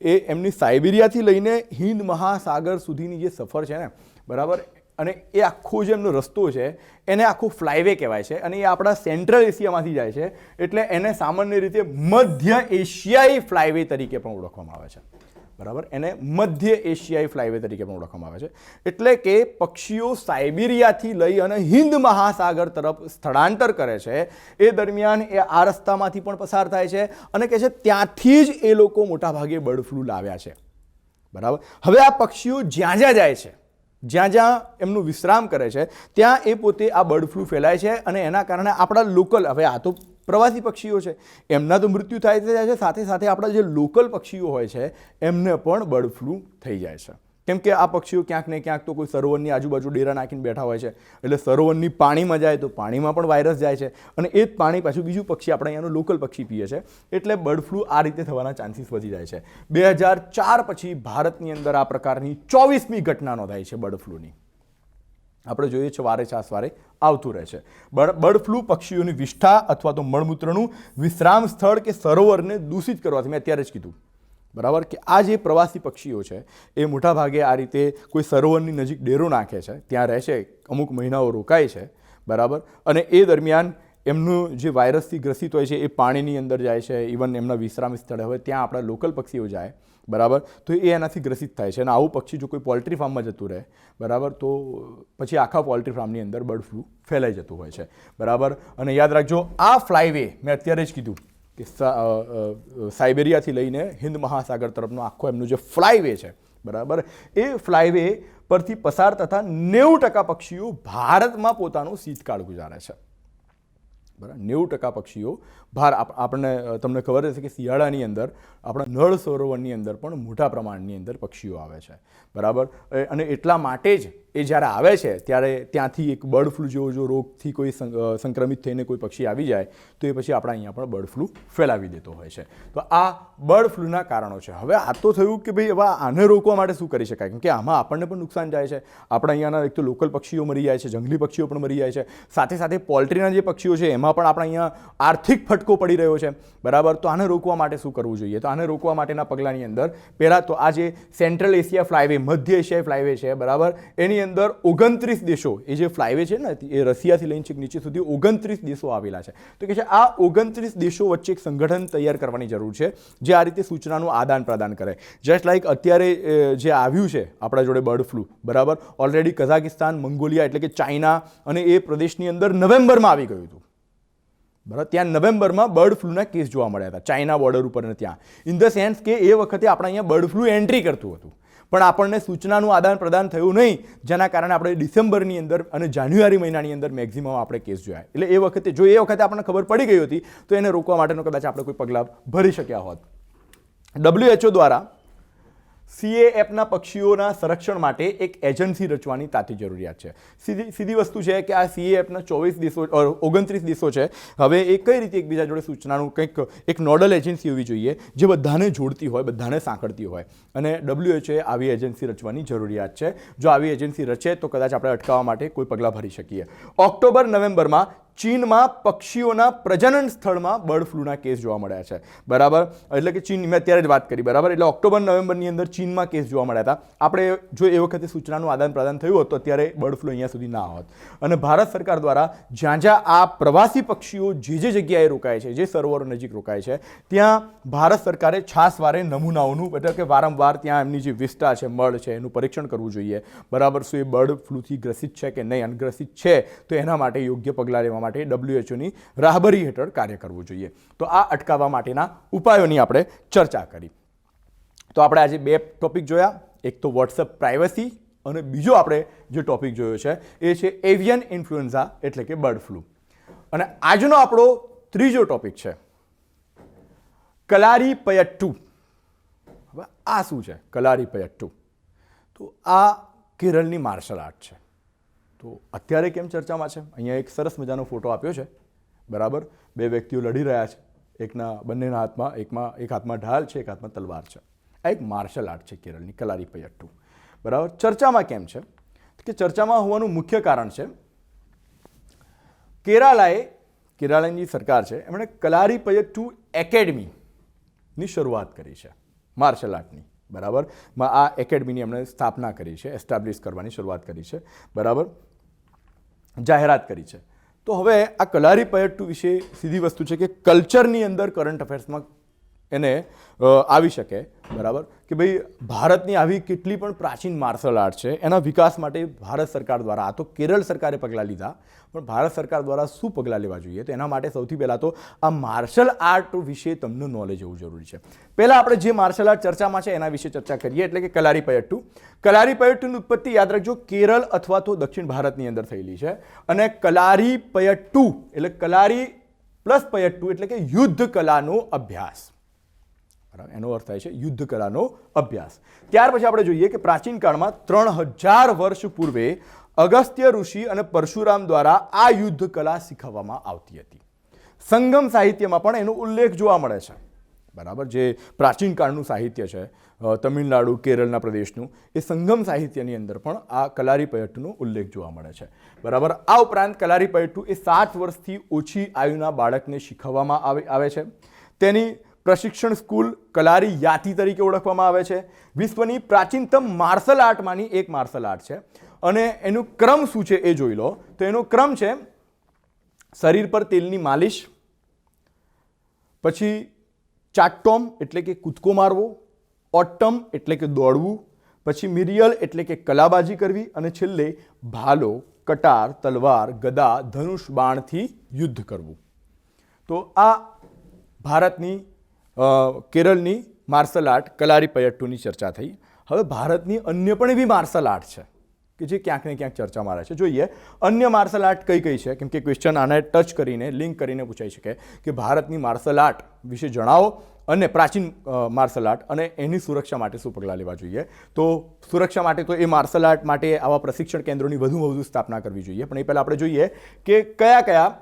એ એમની સાઇબેરિયાથી લઈને હિન્દ મહાસાગર સુધીની જે સફર છે ને, બરાબર, અને એ આખો જે એમનો રસ્તો છે એને આખો ફ્લાયવે કહેવાય છે અને એ આપણા સેન્ટ્રલ એશિયામાંથી જાય છે, એટલે એને સામાન્ય રીતે મધ્ય એશિયાઈ ફ્લાયવે તરીકે પણ ઓળખવામાં આવે છે. બરાબર. એને મધ્ય એશિયાઈ ફ્લાયવે તરીકે પણ ઓળખવામાં આવે છે. એટલે કે પક્ષીઓ સાઇબેરિયાથી લઈ અને હિન્દ મહાસાગર તરફ સ્થળાંતર કરે છે એ દરમિયાન એ આ રસ્તામાંથી પણ પસાર થાય છે અને કહે છે ત્યાંથી જ એ લોકો મોટાભાગે બર્ડ ફ્લૂ લાવ્યા છે. બરાબર. હવે આ પક્ષીઓ જ્યાં જ્યાં જાય છે, જ્યાં જ્યાં એમનું વિશ્રામ કરે છે, ત્યાં એ પોતે આ બર્ડ ફ્લૂ ફેલાય છે અને એના કારણે આપણા લોકલ, હવે આ તો પ્રવાસી પક્ષીઓ છે એમના તો મૃત્યુ થાય છે, સાથે સાથે આપણા જે લોકલ પક્ષીઓ હોય છે એમને પણ બર્ડ ફ્લૂ થઈ જાય છે. કેમ કે આ પક્ષીઓ ક્યાંક ને ક્યાંક તો કોઈ સરોવરની આજુબાજુ ડેરા નાખીને બેઠા હોય છે, એટલે સરોવરની પાણીમાં જાય તો પાણીમાં પણ વાયરસ જાય છે અને એ જ પાણી પાછું બીજું પક્ષી આપણે અહીંયાનું લોકલ પક્ષી પીએ છે, એટલે બર્ડ ફ્લૂ આ રીતે થવાના ચાન્સીસ વધી જાય છે. 2004 પછી ભારતની અંદર આ પ્રકારની 24મી ઘટના નોંધાઈ છે બર્ડ ફ્લૂની. આપણે જોઈએ છે વારે છાસવારે આવતું રહે છે. બર્ડ ફ્લૂ પક્ષીઓની વિષ્ઠા અથવા તો મળમૂત્રનું વિશ્રામ સ્થળ કે સરોવરને દૂષિત કરવાથી, મેં અત્યારે જ કીધું, બરાબર, કે આ જે પ્રવાસી પક્ષીઓ છે એ મોટાભાગે આ રીતે કોઈ સરોવરની નજીક ડેરો નાખે છે, ત્યાં રહે છે, અમુક મહિનાઓ રોકાય છે. બરાબર. અને એ દરમિયાન એમનું જે વાયરસથી ગ્રસિત હોય છે એ પાણીની અંદર જાય છે, ઇવન એમના વિશ્રામ સ્થળે હવે ત્યાં આપણા લોકલ પક્ષીઓ જાય, બરાબર, તો એ એનાથી ગ્રસિત થાય છે. અને આવું પક્ષી જો કોઈ પોલ્ટ્રી ફાર્મમાં જતું રહે, બરાબર, તો પછી આખા પોલ્ટ્રી ફાર્મની અંદર બર્ડ ફ્લૂ ફેલાઈ જતું હોય છે. બરાબર. અને યાદ રાખજો, આ ફ્લાયવે મેં અત્યારે જ કીધું કે સાઇબેરિયાથી લઈને હિન્દ મહાસાગર તરફનો આખો એમનો જે ફ્લાયવે છે, બરાબર, એ ફ્લાયવે પરથી પસાર થતા 90% પક્ષીઓ ભારતમાં પોતાનો શીતકાળ ગુજારે છે. બરાબર. 90% પક્ષીઓ આપણને તમને ખબર હશે કે શિયાળાની અંદર આપણા નળ સરોવરની અંદર પણ મોટા પ્રમાણની અંદર પક્ષીઓ આવે છે. બરાબર. અને એટલા માટે જ એ જ્યારે આવે છે ત્યારે ત્યાંથી એક બર્ડ ફ્લૂ જેવો જો રોગથી કોઈ સંક્રમિત થઈને કોઈ પક્ષી આવી જાય તો એ પછી આપણા અહીંયા પણ બર્ડ ફ્લૂ ફેલાવી દેતો હોય છે. તો આ બર્ડ ફ્લૂના કારણો છે. હવે આ તો થયું કે ભાઈ હવે આને રોકવા માટે શું કરી શકાય, કેમ કે આમાં આપણને પણ નુકસાન જાય છે. આપણા અહીંયાના એક તો લોકલ પક્ષીઓ મરી જાય છે, જંગલી પક્ષીઓ પણ મરી જાય છે, સાથે સાથે પોલ્ટ્રીના જે પક્ષીઓ છે એમાં પણ આપણા અહીંયા આર્થિક ફટકો પડી રહ્યો છે. બરાબર. તો આને રોકવા માટે શું કરવું જોઈએ? તો આને રોકવા માટેના પગલાંની અંદર પહેલાં તો આ જે સેન્ટ્રલ એશિયા ફ્લાયવે, મધ્ય એશિયાઈ ફ્લાયવે છે, બરાબર, એની અંદર 29 દેશો, એ જે ફ્લાયવે છે ને એ રશિયાથી લઈને નીચે સુધી 29 દેશો આવેલા છે. તો કે છે આ 29 દેશો વચ્ચે એક સંગઠન તૈયાર કરવાની જરૂર છે જે આ રીતે સૂચનાનું આદાન પ્રદાન કરે. જસ્ટ લાઈક અત્યારે જે આવ્યું છે આપણા જોડે બર્ડ ફ્લૂ, બરાબર, ઓલરેડી કઝાકિસ્તાન, મંગોલિયા એટલે કે ચાઇના અને એ પ્રદેશની અંદર નવેમ્બરમાં આવી ગયું હતું. બરાબર. ત્યાં નવેમ્બરમાં બર્ડ ફ્લૂના કેસ જોવા મળ્યા હતા ચાઇના બોર્ડર ઉપર. અને ત્યાં ઇન ધ સેન્સ કે એ વખતે આપણા અહીંયા બર્ડ ફ્લૂ એન્ટ્રી કરતું હતું, પણ આપણને સૂચનાનું આદાન પ્રદાન થયું નહીં, જેના કારણે આપણે ડિસેમ્બરની અંદર અને જાન્યુઆરી મહિનાની અંદર મેક્સિમમ આપણે કેસ જોયા. એટલે એ વખતે જો એ વખતે આપણને ખબર પડી ગઈ હતી તો એને રોકવા માટેનો કદાચ આપણે કોઈ પગલાં ભરી શક્યા હોત. WHO દ્વારા CAFના પક્ષીઓના સંરક્ષણ માટે એક એજન્સી રચવાની તાતી જરૂરિયાત છે. સીધી વસ્તુ છે કે આ CAFના 29 દેશો છે. હવે એ કઈ રીતે એકબીજા જોડે સૂચનાનું કંઈક એક નોડલ એજન્સી હોવી જોઈએ જે બધાને જોડતી હોય, બધાને સાંકળતી હોય, અને WHOએ આવી એજન્સી રચવાની જરૂરિયાત છે. જો આવી એજન્સી રચે તો કદાચ આપણે અટકાવવા માટે કોઈ પગલાં ભરી શકીએ. ઓક્ટોબર નવેમ્બરમાં ચીનમાં પક્ષીઓના પ્રજનન સ્થળમાં બર્ડ ફ્લૂના કેસ જોવા મળ્યા છે. બરાબર. એટલે કે ચીન, મેં અત્યારે જ વાત કરી, બરાબર, એટલે ઓક્ટોબર નવેમ્બરની અંદર ચીનમાં કેસ જોવા મળ્યા હતા. આપણે જો એ વખતે સૂચનાનું આદાન પ્રદાન થયું હોત તો અત્યારે બર્ડ ફ્લૂ અહીંયા સુધી ના હોત. અને ભારત સરકાર દ્વારા જ્યાં જ્યાં આ પ્રવાસી પક્ષીઓ જે જગ્યાએ રોકાય છે, જે સરોવરો નજીક રોકાય છે, ત્યાં ભારત સરકારે છાસવારે નમૂનાઓનું, એટલે કે વારંવાર ત્યાં એમની જે વિષ્ઠા છે, મળ છે, એનું પરીક્ષણ કરવું જોઈએ. બરાબર. શું એ બર્ડ ફ્લૂથી ગ્રસિત છે કે નહીં, અનગ્રસિત છે તો એના માટે યોગ્ય પગલાં લેવા માટે WHOની રાહબરી હેઠળ કાર્ય કરવું જોઈએ. તો આ અટકાવવા માટેના ઉપાયોની આપણે ચર્ચા કરી. તો આપણે આજે 2 ટોપિક જોયા. એક તો વોટ્સએપ પ્રાઇવસી અને બીજો આપણે જે ટોપિક જોયો છે એ છે એવિયન ઇન્ફ્લુએન્ઝા એટલે કે બર્ડ ફ્લૂ. અને આજનો આપણો ત્રીજો ટોપિક છે કલારીપયટ્ટુ. હવે આ શું છે કલારીપયટ્ટુ? તો આ કેરળની માર્શલ આર્ટ છે. તો અત્યારે કેમ ચર્ચામાં છે? અહીંયા એક સરસ મજાનો ફોટો આપ્યો છે, બરાબર. બે વ્યક્તિઓ લડી રહ્યા છે, એકના બંનેના હાથમાં એક હાથમાં ઢાલ છે, એક હાથમાં તલવાર છે. આ એક માર્શલ આર્ટ છે કેરળની કલારીપયટ્ટુ, બરાબર. ચર્ચામાં કેમ છે કે ચર્ચામાં હોવાનું મુખ્ય કારણ છે કેરાલાની સરકાર છે, એમણે કલારીપયટ્ટુ એકેડમીની શરૂઆત કરી છે માર્શલ આર્ટની, બરાબર. આ એકેડમીની એમણે સ્થાપના કરી છે, એસ્ટાબ્લિશ કરવાની શરૂઆત કરી છે, બરાબર, જાહેરાત કરી છે. તો હવે આ કલારીપયટ્ટુ વિશે સીધી વસ્તુ છે કે કલ્ચરની અંદર કરંટ અફેર્સમાં એને આવી શકે, બરાબર, કે ભાઈ ભારતની આવી કેટલી પણ પ્રાચીન માર્શલ આર્ટ છે એના વિકાસ માટે ભારત સરકાર દ્વારા, આ તો કેરળ સરકારે પગલાં લીધા, પણ ભારત સરકાર દ્વારા શું પગલાં લેવા જોઈએ? તો એના માટે સૌથી પહેલાં તો આ માર્શલ આર્ટ વિશે તમને નોલેજ હોવું જરૂરી છે. પહેલાં આપણે જે માર્શલ આર્ટ ચર્ચામાં છે એના વિશે ચર્ચા કરીએ, એટલે કે કલારીપયટ્ટુ. કલારીપયટ્ટુની ઉત્પત્તિ યાદ રાખજો કેરળ અથવા તો દક્ષિણ ભારતની અંદર થયેલી છે. અને કલારીપયટ્ટુ એટલે કલારી પ્લસ પયટ્ટુ એટલે કે યુદ્ધ કલાનો અભ્યાસ, એનો અર્થ થાય છે યુદ્ધ કલાનો અભ્યાસ. ત્યાર પછી આપણે જોઈએ કે પ્રાચીન કાળમાં 3000 વર્ષ પૂર્વે અગસ્ત્ય ઋષિ અને પરશુરામ દ્વારા આ યુદ્ધ કલા શીખવવામાં આવતી હતી. સંગમ સાહિત્યમાં પણ એનો ઉલ્લેખ જોવા મળે છે, બરાબર. જે પ્રાચીન કાળનું સાહિત્ય છે તમિલનાડુ કેરળના પ્રદેશનું, એ સંગમ સાહિત્યની અંદર પણ આ કલારીપયટ્ટુનો ઉલ્લેખ જોવા મળે છે, બરાબર. આ ઉપરાંત કલારીપયટ્ટુ એ 7 વર્ષથી ઓછી આયુના બાળકને શીખવવામાં આવે છે. તેની પ્રશિક્ષણ સ્કૂલ કલારી યાતી તરીકે ઓળખવામાં આવે છે. વિશ્વની પ્રાચીનતમ માર્શલ આર્ટમાંની એક માર્શલ આર્ટ છે. અને એનું ક્રમ શું છે એ જોઈ લો. તો એનો ક્રમ છે શરીર પર તેલની માલિશ, પછી ચાટ્ટોમ એટલે કે કૂદકો મારવો, ઓટ્ટમ એટલે કે દોડવું, પછી મિરિયલ એટલે કે કલાબાજી કરવી, અને છેલ્લે ભાલો, કટાર, તલવાર, ગદા, ધનુષ, બાણથી યુદ્ધ કરવું. તો આ ભારતની કેરળની માર્શલ આર્ટ કલારીપયટ્ટુની ચર્ચા થઈ. હવે ભારતની અન્ય પણ એવી માર્શલ આર્ટ છે કે જે ક્યાંક ને ક્યાંક ચર્ચામાં રહે છે. જોઈએ અન્ય માર્શલ આર્ટ કઈ કઈ છે, કેમ કે ક્વેશ્ચન આને ટચ કરીને લિંક કરીને પૂછાઈ શકે કે ભારતની માર્શલ આર્ટ વિશે જણાવો અને પ્રાચીન માર્શલ આર્ટ અને એની સુરક્ષા માટે શું પગલાં લેવા જોઈએ. તો સુરક્ષા માટે તો એ માર્શલ આર્ટ માટે આવા પ્રશિક્ષણ કેન્દ્રોની વધુમાં વધુ સ્થાપના કરવી જોઈએ. પણ એ પહેલાં આપણે જોઈએ કે કયા કયા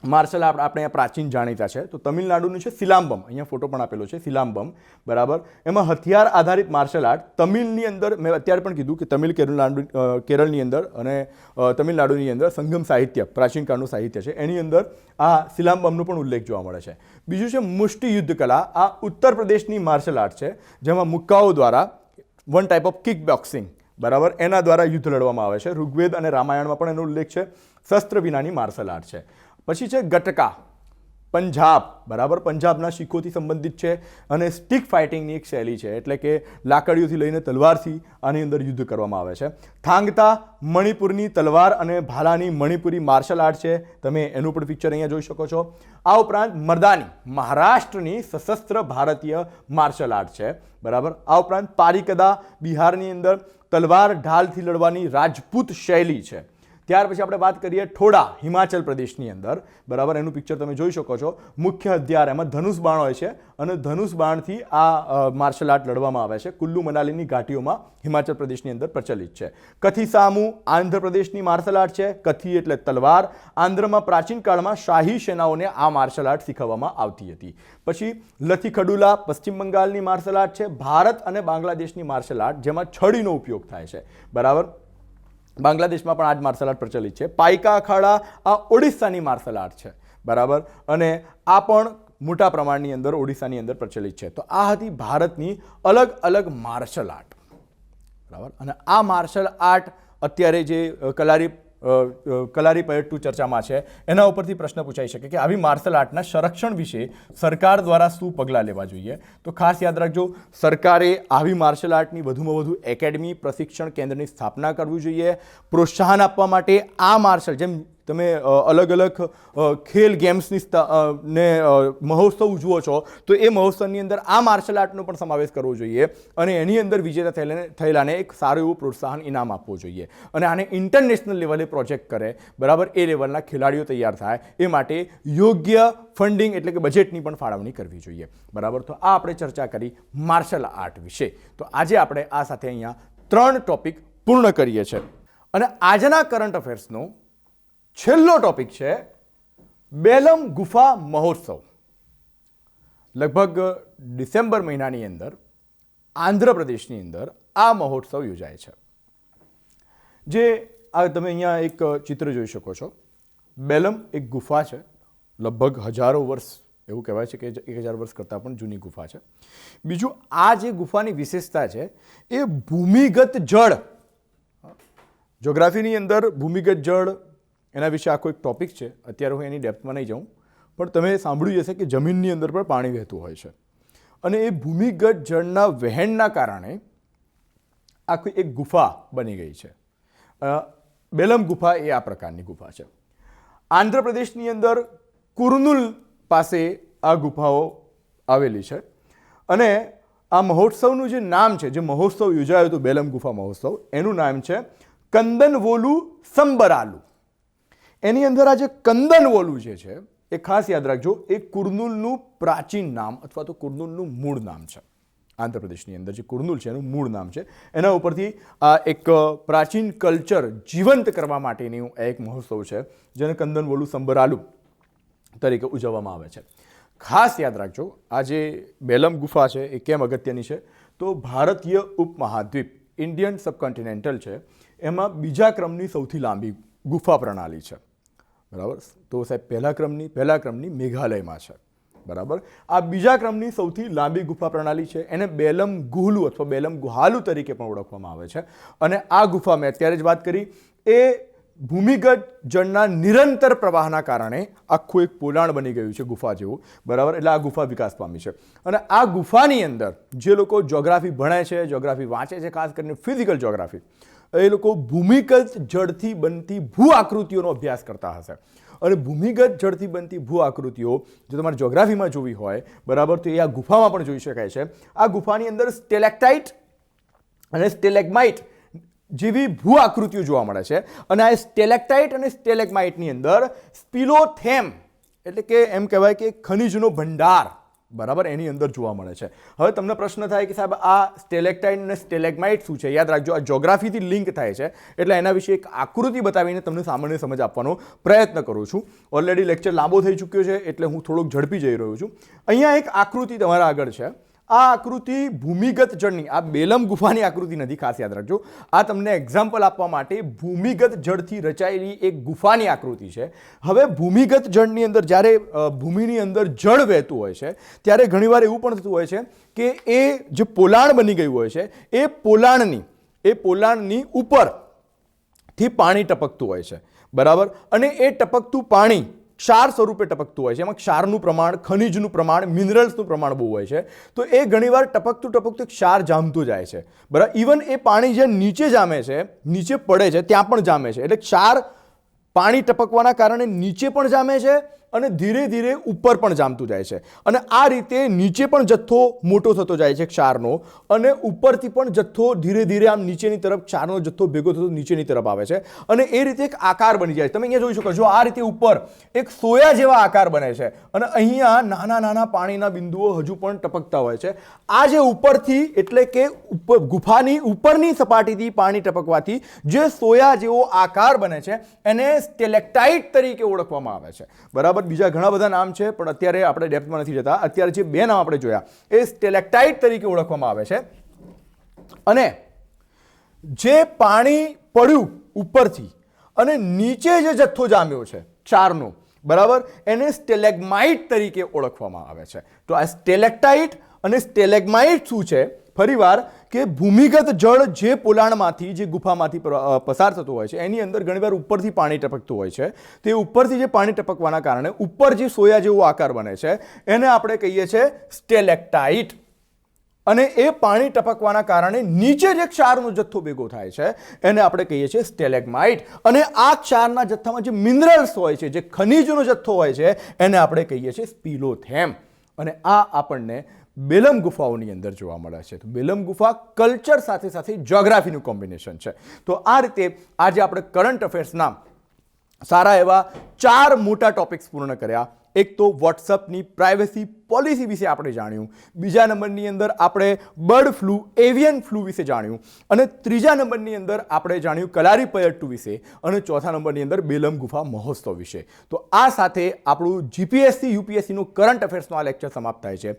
માર્શલ આર્ટ આપણે અહીંયા પ્રાચીન જાણીતા છે. તો તમિલનાડુનું છે સિલામ્બમ, અહીંયા ફોટો પણ આપેલો છે સિલામ્બમ, બરાબર. એમાં હથિયાર આધારિત માર્શલ આર્ટ તમિલની અંદર, મેં અત્યારે પણ કીધું કે કેરળની અંદર અને તમિલનાડુની અંદર સંગમ સાહિત્ય, પ્રાચીન કાળનું સાહિત્ય છે, એની અંદર આ સિલામ્બમનો પણ ઉલ્લેખ જોવા મળે છે. બીજું છે મુષ્ટિ યુદ્ધ કલા. આ ઉત્તર પ્રદેશની માર્શલ આર્ટ છે, જેમાં મુક્કાઓ દ્વારા one type of kick boxing, બરાબર, એના દ્વારા યુદ્ધ લડવામાં આવે છે. ઋગ્વેદ અને રામાયણમાં પણ એનો ઉલ્લેખ છે. શસ્ત્ર વિનાની માર્શલ આર્ટ છે. પછી છે ગટકા, પંજાબ, બરાબર, પંજાબના શીખોથી સંબંધિત છે અને સ્ટિક ફાઇટિંગની એક શૈલી છે, એટલે કે લાકડીઓથી લઈને તલવારથી આની અંદર યુદ્ધ કરવામાં આવે છે. થાંગતા મણિપુરની તલવાર અને ભાલાની મણિપુરી માર્શલ આર્ટ છે, તમે એનું પણ પિક્ચર અહીંયા જોઈ શકો છો. આ ઉપરાંત મર્દાની મહારાષ્ટ્રની સશસ્ત્ર ભારતીય માર્શલ આર્ટ છે, બરાબર. આ ઉપરાંત પારીકદા બિહારની અંદર તલવાર ઢાલથી લડવાની રાજપૂત શૈલી છે. ત્યાર પછી આપણે વાત કરીએ ઠોડા હિમાચલ પ્રદેશની અંદર, બરાબર, એનું પિક્ચર તમે જોઈ શકો છો. મુખ્ય હથિયાર એમાં ધનુષ બાણ હોય છે અને ધનુષ બાણથી આ માર્શલ આર્ટ લડવામાં આવે છે. કુલ્લુ મનાલીની ઘાટીઓમાં હિમાચલ પ્રદેશની અંદર પ્રચલિત છે. કથિસામુ આંધ્રપ્રદેશની માર્શલ આર્ટ છે. કથી એટલે તલવાર. આંધ્રમાં પ્રાચીન કાળમાં શાહી સેનાઓને આ માર્શલ આર્ટ શીખવવામાં આવતી હતી. પછી લથીખડુલા પશ્ચિમ બંગાળની માર્શલ આર્ટ છે. ભારત અને બાંગ્લાદેશની માર્શલ આર્ટ, જેમાં છડીનો ઉપયોગ થાય છે, બરાબર. બાંગ્લાદેશમાં પણ આ જ માર્શલ આર્ટ પ્રચલિત છે. પાઇકા અખાડા આ ઓડિશાની માર્શલ આર્ટ છે, બરાબર, અને આ પણ મોટા પ્રમાણની અંદર ઓડિશાની અંદર પ્રચલિત છે. તો આ હતી ભારતની અલગ અલગ માર્શલ આર્ટ, બરાબર. અને આ માર્શલ આર્ટ અત્યારે જે કલારીપયટ્ટુ ચર્ચામાં છે એના ઉપરથી પ્રશ્ન પૂછાઈ શકે કે આવી માર્શલ આર્ટના સંરક્ષણ વિશે સરકાર દ્વારા શું પગલાં લેવા જોઈએ. તો ખાસ યાદ રાખજો, સરકારે આવી માર્શલ આર્ટની વધુમાં વધુ એકેડમી પ્રશિક્ષણ કેન્દ્રની સ્થાપના કરવી જોઈએ. પ્રોત્સાહન આપવા માટે આ માર્શલ, જેમ તમે અલગ અલગ ખેલ ગેમ્સની ને મહોત્સવ ઉજવો છો તો એ મહોત્સવની અંદર આ માર્શલ આર્ટનો પણ સમાવેશ કરવો જોઈએ અને એની અંદર વિજેતા થયેલાને એક સારું એવું પ્રોત્સાહન ઇનામ આપવું જોઈએ અને આને ઇન્ટરનેશનલ લેવલે પ્રોજેક્ટ કરે, બરાબર, એ લેવલના ખેલાડીઓ તૈયાર થાય એ માટે યોગ્ય ફંડિંગ એટલે કે બજેટની પણ ફાળવણી કરવી જોઈએ, બરાબર. તો આ આપણે ચર્ચા કરી માર્શલ આર્ટ વિશે. તો આજે આપણે આ સાથે અહીંયા 3 ટોપિક પૂર્ણ કરીએ છીએ અને આજના કરંટ અફેર્સનો છેલ્લો ટોપિક છે બેલમ ગુફા મહોત્સવ. લગભગ ડિસેમ્બર મહિનાની અંદર આંધ્રપ્રદેશની અંદર આ મહોત્સવ યોજાય છે. જે આ તમે અહીંયા એક ચિત્ર જોઈ શકો છો. બેલમ એક ગુફા છે, લગભગ હજારો વર્ષ, એવું કહેવાય છે કે 1000 વર્ષ કરતાં પણ જૂની ગુફા છે. બીજું, આ જે ગુફાની વિશેષતા છે એ ભૂમિગત જળ, જ્યોગ્રાફીની અંદર ભૂમિગત જળ એના વિશે આખો એક ટોપિક છે, અત્યારે હું એની ડેપ્થમાં નહીં જાઉં, પણ તમે સાંભળ્યું હશે કે જમીનની અંદર પણ પાણી વહેતું હોય છે અને એ ભૂમિગત જળના વહેણના કારણે આખી એક ગુફા બની ગઈ છે. બેલમ ગુફા એ આ પ્રકારની ગુફા છે. આંધ્રપ્રદેશની અંદર કુર્નુલ પાસે આ ગુફાઓ આવેલી છે અને આ મહોત્સવનું જે નામ છે, જે મહોત્સવ યોજાયો હતો બેલમ ગુફા મહોત્સવ, એનું નામ છે કંદનવોલુ સંબરાલુ. એની અંદર આ જે કંદનવોલુ જે છે એ ખાસ યાદ રાખજો, એ કુર્નુલનું પ્રાચીન નામ અથવા તો કુર્નુલનું મૂળ નામ છે. આંધ્રપ્રદેશની અંદર જે કુર્નુલ છે એનું મૂળ નામ છે. એના ઉપરથી આ એક પ્રાચીન કલ્ચર જીવંત કરવા માટેનું એક મહોત્સવ છે જેને કંદનવોલુ સંબરાલુ તરીકે ઉજવવામાં આવે છે. ખાસ યાદ રાખજો, આ જે બેલમ ગુફા છે એ કેમ અગત્યની છે તો ભારતીય ઉપમહાદ્વીપ, ઇન્ડિયન સબકોન્ટિનેન્ટલ છે, એમાં બીજા ક્રમની સૌથી લાંબી ગુફા પ્રણાલી છે, બરાબર. તો સાહેબ પહેલા ક્રમની મેઘાલયમાં છે, બરાબર. આ બીજા ક્રમની સૌથી લાંબી ગુફા પ્રણાલી છે, એને બેલમ ગુહલુ અથવા બેલમ ગુહાલુ તરીકે પણ ઓળખવામાં આવે છે અને આ ગુફા મેં અત્યારે જ વાત કરી એ ભૂમિગત જળના નિરંતર પ્રવાહના કારણે આખું એક પોલાણ બની ગયું છે ગુફા જેવું, બરાબર. એટલે આ ગુફા વિકાસ પામી છે અને આ ગુફાની અંદર જે લોકો જ્યોગ્રાફી ભણે છે, જ્યોગ્રાફી વાંચે છે, ખાસ કરીને ફિઝિકલ જ્યોગ્રાફી, એ લોકો ભૂમિગત જળથી બનતી ભૂ આકૃતિઓનો અભ્યાસ કરતા હશે અને ભૂમિગત જળથી બનતી ભૂ આકૃતિઓ જો તમારે જ્યોગ્રાફીમાં જોવી હોય, બરાબર, તો એ આ ગુફામાં પણ જોઈ શકાય છે. આ ગુફાની અંદર સ્ટેલેક્ટાઇટ અને સ્ટેલેગ્માઇટ જેવી ભૂ આકૃતિઓ જોવા મળે છે અને આ સ્ટેલેક્ટાઇટ અને સ્ટેલેગ્માઇટની અંદર સ્પિલોથેમ એટલે કે એમ કહેવાય કે ખનિજનો ભંડાર, બરાબર, એની અંદર જોવા મળે છે. હવે તમને પ્રશ્ન થાય કે સાહેબ આ સ્ટેલેક્ટાઇટ અને સ્ટેલેગ્માઇટ શું છે? યાદ રાખજો, આ જ્યોગ્રાફીથી લિંક થાય છે એટલે એના વિશે એક આકૃતિ બતાવીને તમને સામાન્ય સમજ આપવાનો પ્રયત્ન કરું છું. ઓલરેડી લેક્ચર લાંબો થઈ ચૂક્યો છે એટલે હું થોડોક ઝડપી જઈ રહ્યો છું. અહીંયા એક આકૃતિ તમારા આગળ છે. આ આકૃતિ ભૂમિગત જળની, આ બેલમ ગુફાની આકૃતિ નથી, ખાસ યાદ રાખજો. આ તમને એક્ઝામ્પલ આપવા માટે ભૂમિગત જળથી રચાયેલી એક ગુફાની આકૃતિ છે. હવે ભૂમિગત જળની અંદર જ્યારે ભૂમિની અંદર જળ વહેતું હોય છે ત્યારે ઘણીવાર એવું પણ થતું હોય છે કે એ જે પોલાણ બની ગયું હોય છે એ પોલાણની ઉપરથી પાણી ટપકતું હોય છે, બરાબર. અને એ ટપકતું પાણી ક્ષાર સ્વરૂપે ટપકતું હોય છે. એમાં ક્ષારનું પ્રમાણ, ખનિજનું પ્રમાણ, મિનરલ્સનું પ્રમાણ બહુ હોય છે. તો એ ઘણીવાર ટપકતું ક્ષાર જામતું જાય છે, બરાબર. ઇવન એ પાણી જે નીચે જામે છે, નીચે પડે છે ત્યાં પણ જામે છે. એટલે ક્ષાર પાણી ટપકવાના કારણે નીચે પણ જામે છે અને ધીરે ધીરે ઉપર પણ જામતું જાય છે અને આ રીતે નીચે પણ જથ્થો મોટો થતો જાય છે ક્ષારનો અને ઉપરથી પણ જથ્થો ધીરે ધીરે આમ નીચેની તરફ ક્ષારનો જથ્થો ભેગો થતો નીચેની તરફ આવે છે અને એ રીતે એક આકાર બની જાય. તમે અહીંયા જોઈ શકો છો, આ રીતે ઉપર એક સોયા જેવા આકાર બને છે અને અહીંયા નાના નાના પાણીના બિંદુઓ હજુ પણ ટપકતા હોય છે. આ જે ઉપરથી એટલે કે ગુફાની ઉપરની સપાટીથી પાણી ટપકવાથી જે સોયા જેવો આકાર બને છે એને સ્ટેલેક્ટાઇટ તરીકે ઓળખવામાં આવે છે, બરાબર. બીજા ઘણા બધા નામ છે પણ અત્યારે આપણે ડેપ્થમાં નથી જતા. અત્યારે જે બે નામ આપણે જોયા એ સ્ટેલેક્ટાઇટ તરીકે ઓળખવામાં આવે છે અને જે પાણી પડ્યું ઉપરથી અને નીચે જે જથ્થો જામ્યો છે ક્ષારનો, બરાબર, એને સ્ટેલેગ્માઇટ તરીકે ઓળખવામાં આવે છે. તો આ સ્ટેલેક્ટાઇટ અને સ્ટેલેગ્માઇટ શું છે? ફરીવાર કે ભૂમિગત જળ જે પોલાણમાંથી, જે ગુફામાંથી પસાર થતું હોય છે એની અંદર ઘણીવાર ઉપરથી પાણી ટપકતું હોય છે. તે ઉપરથી જે પાણી ટપકવાના કારણે ઉપર જે સોયા જેવો આકાર બને છે એને આપણે કહીએ છીએ સ્ટેલેક્ટાઇટ. અને એ પાણી ટપકવાના કારણે નીચે જે ક્ષારનો જથ્થો ભેગો થાય છે એને આપણે કહીએ છીએ સ્ટેલેગ્માઇટ. અને આ ક્ષારના જથ્થામાં જે મિનરલ્સ હોય છે, જે ખનિજનો જથ્થો હોય છે, એને આપણે કહીએ છીએ સ્પિલોથેમ. અને આ આપણને બેલમ ગુફાઓની અંદર જોવા મળે છે. તો બેલમ ગુફા કલ્ચર સાથે સાથે જ્યોગ્રાફીનું કોમ્બિનેશન છે. તો આ રીતે આજે આપણે કરંટ અફેર્સના સારા એવા 4 મોટા ટોપિક્સ પૂર્ણ કર્યા. એક તો વોટ્સઅપની પ્રાઇવસી પોલિસી વિશે આપણે જાણ્યું, બીજા નંબરની અંદર આપણે બર્ડ ફ્લૂ, એવિયન ફ્લૂ વિશે જાણ્યું, અને ત્રીજા નંબરની અંદર આપણે જાણ્યું કલારીપયટ્ટુ વિશે, અને ચોથા નંબરની અંદર બેલમ ગુફા મહોત્સવ વિશે. તો આ સાથે આપણું જીપીએસસી યુપીએસસીનું કરંટ અફેર્સનો આ લેક્ચર સમાપ્ત થાય છે.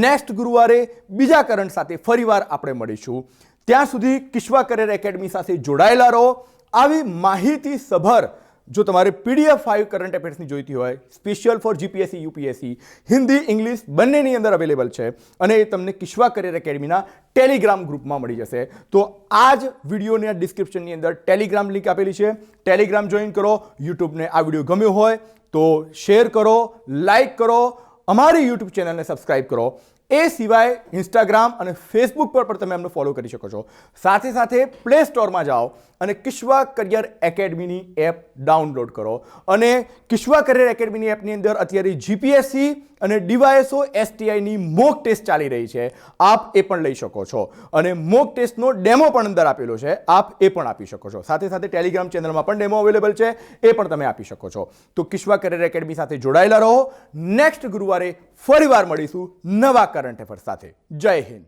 નેક્સ્ટ ગુરુવારે બીજા કરંટ સાથે ફરીવાર આપણે મળીશું. ત્યાં સુધી કિશ્વા કરિયર એકેડમી સાથે જોડાયેલા રહો. આવી માહિતી સભર જો તમારે PDF 5 કરંટ અફેર્સની જોઈતી હોય, special four GPSC UPSC, Hindi English બંનેની અંદર અવેલેબલ છે, અને એ તમને કિશ્વા કરિયર એકેડમીના ટેલિગ્રામ ગ્રુપમાં મળી જશે. તો આ જ વિડીયોની ડિસ્ક્રિપ્શનની અંદર ટેલિગ્રામ લિંક આપેલી છે. ટેલિગ્રામ જોઈન કરો. યુટ્યુબને આ વિડીયો ગમ્યો હોય તો શેર કરો, લાઈક કરો, અમારી યુટ્યુબ ચેનલને સબસ્ક્રાઈબ કરો. એ સિવાય ઇન્સ્ટાગ્રામ અને ફેસબુક પર પણ તમે અમને ફોલો કરી શકો છો. સાથે સાથે પ્લે સ્ટોરમાં જાઓ અને કિશ્વા કરિયર એકેડમીની એપ ડાઉનલોડ કરો. અને કિશ્વા કરિયર એકેડમીની એપની અંદર અત્યારે જીપીએસસી અને ડીવાયએસઓ STIની મોક ટેસ્ટ ચાલી રહી છે. આપ એ પણ લઈ શકો છો, અને મોક ટેસ્ટનો ડેમો પણ અંદર આપેલો છે, આપ એ પણ આપી શકો છો. સાથે સાથે ટેલિગ્રામ ચેનલમાં પણ ડેમો અવેલેબલ છે, એ પણ તમે આપી શકો છો. તો કિશ્વા કરિયર એકેડમી સાથે જોડાયેલા રહો. નેક્સ્ટ ગુરુવારે ફરીવાર મળીશું નવા કરંટ અફેર્સ સાથે. જય હિન્દ.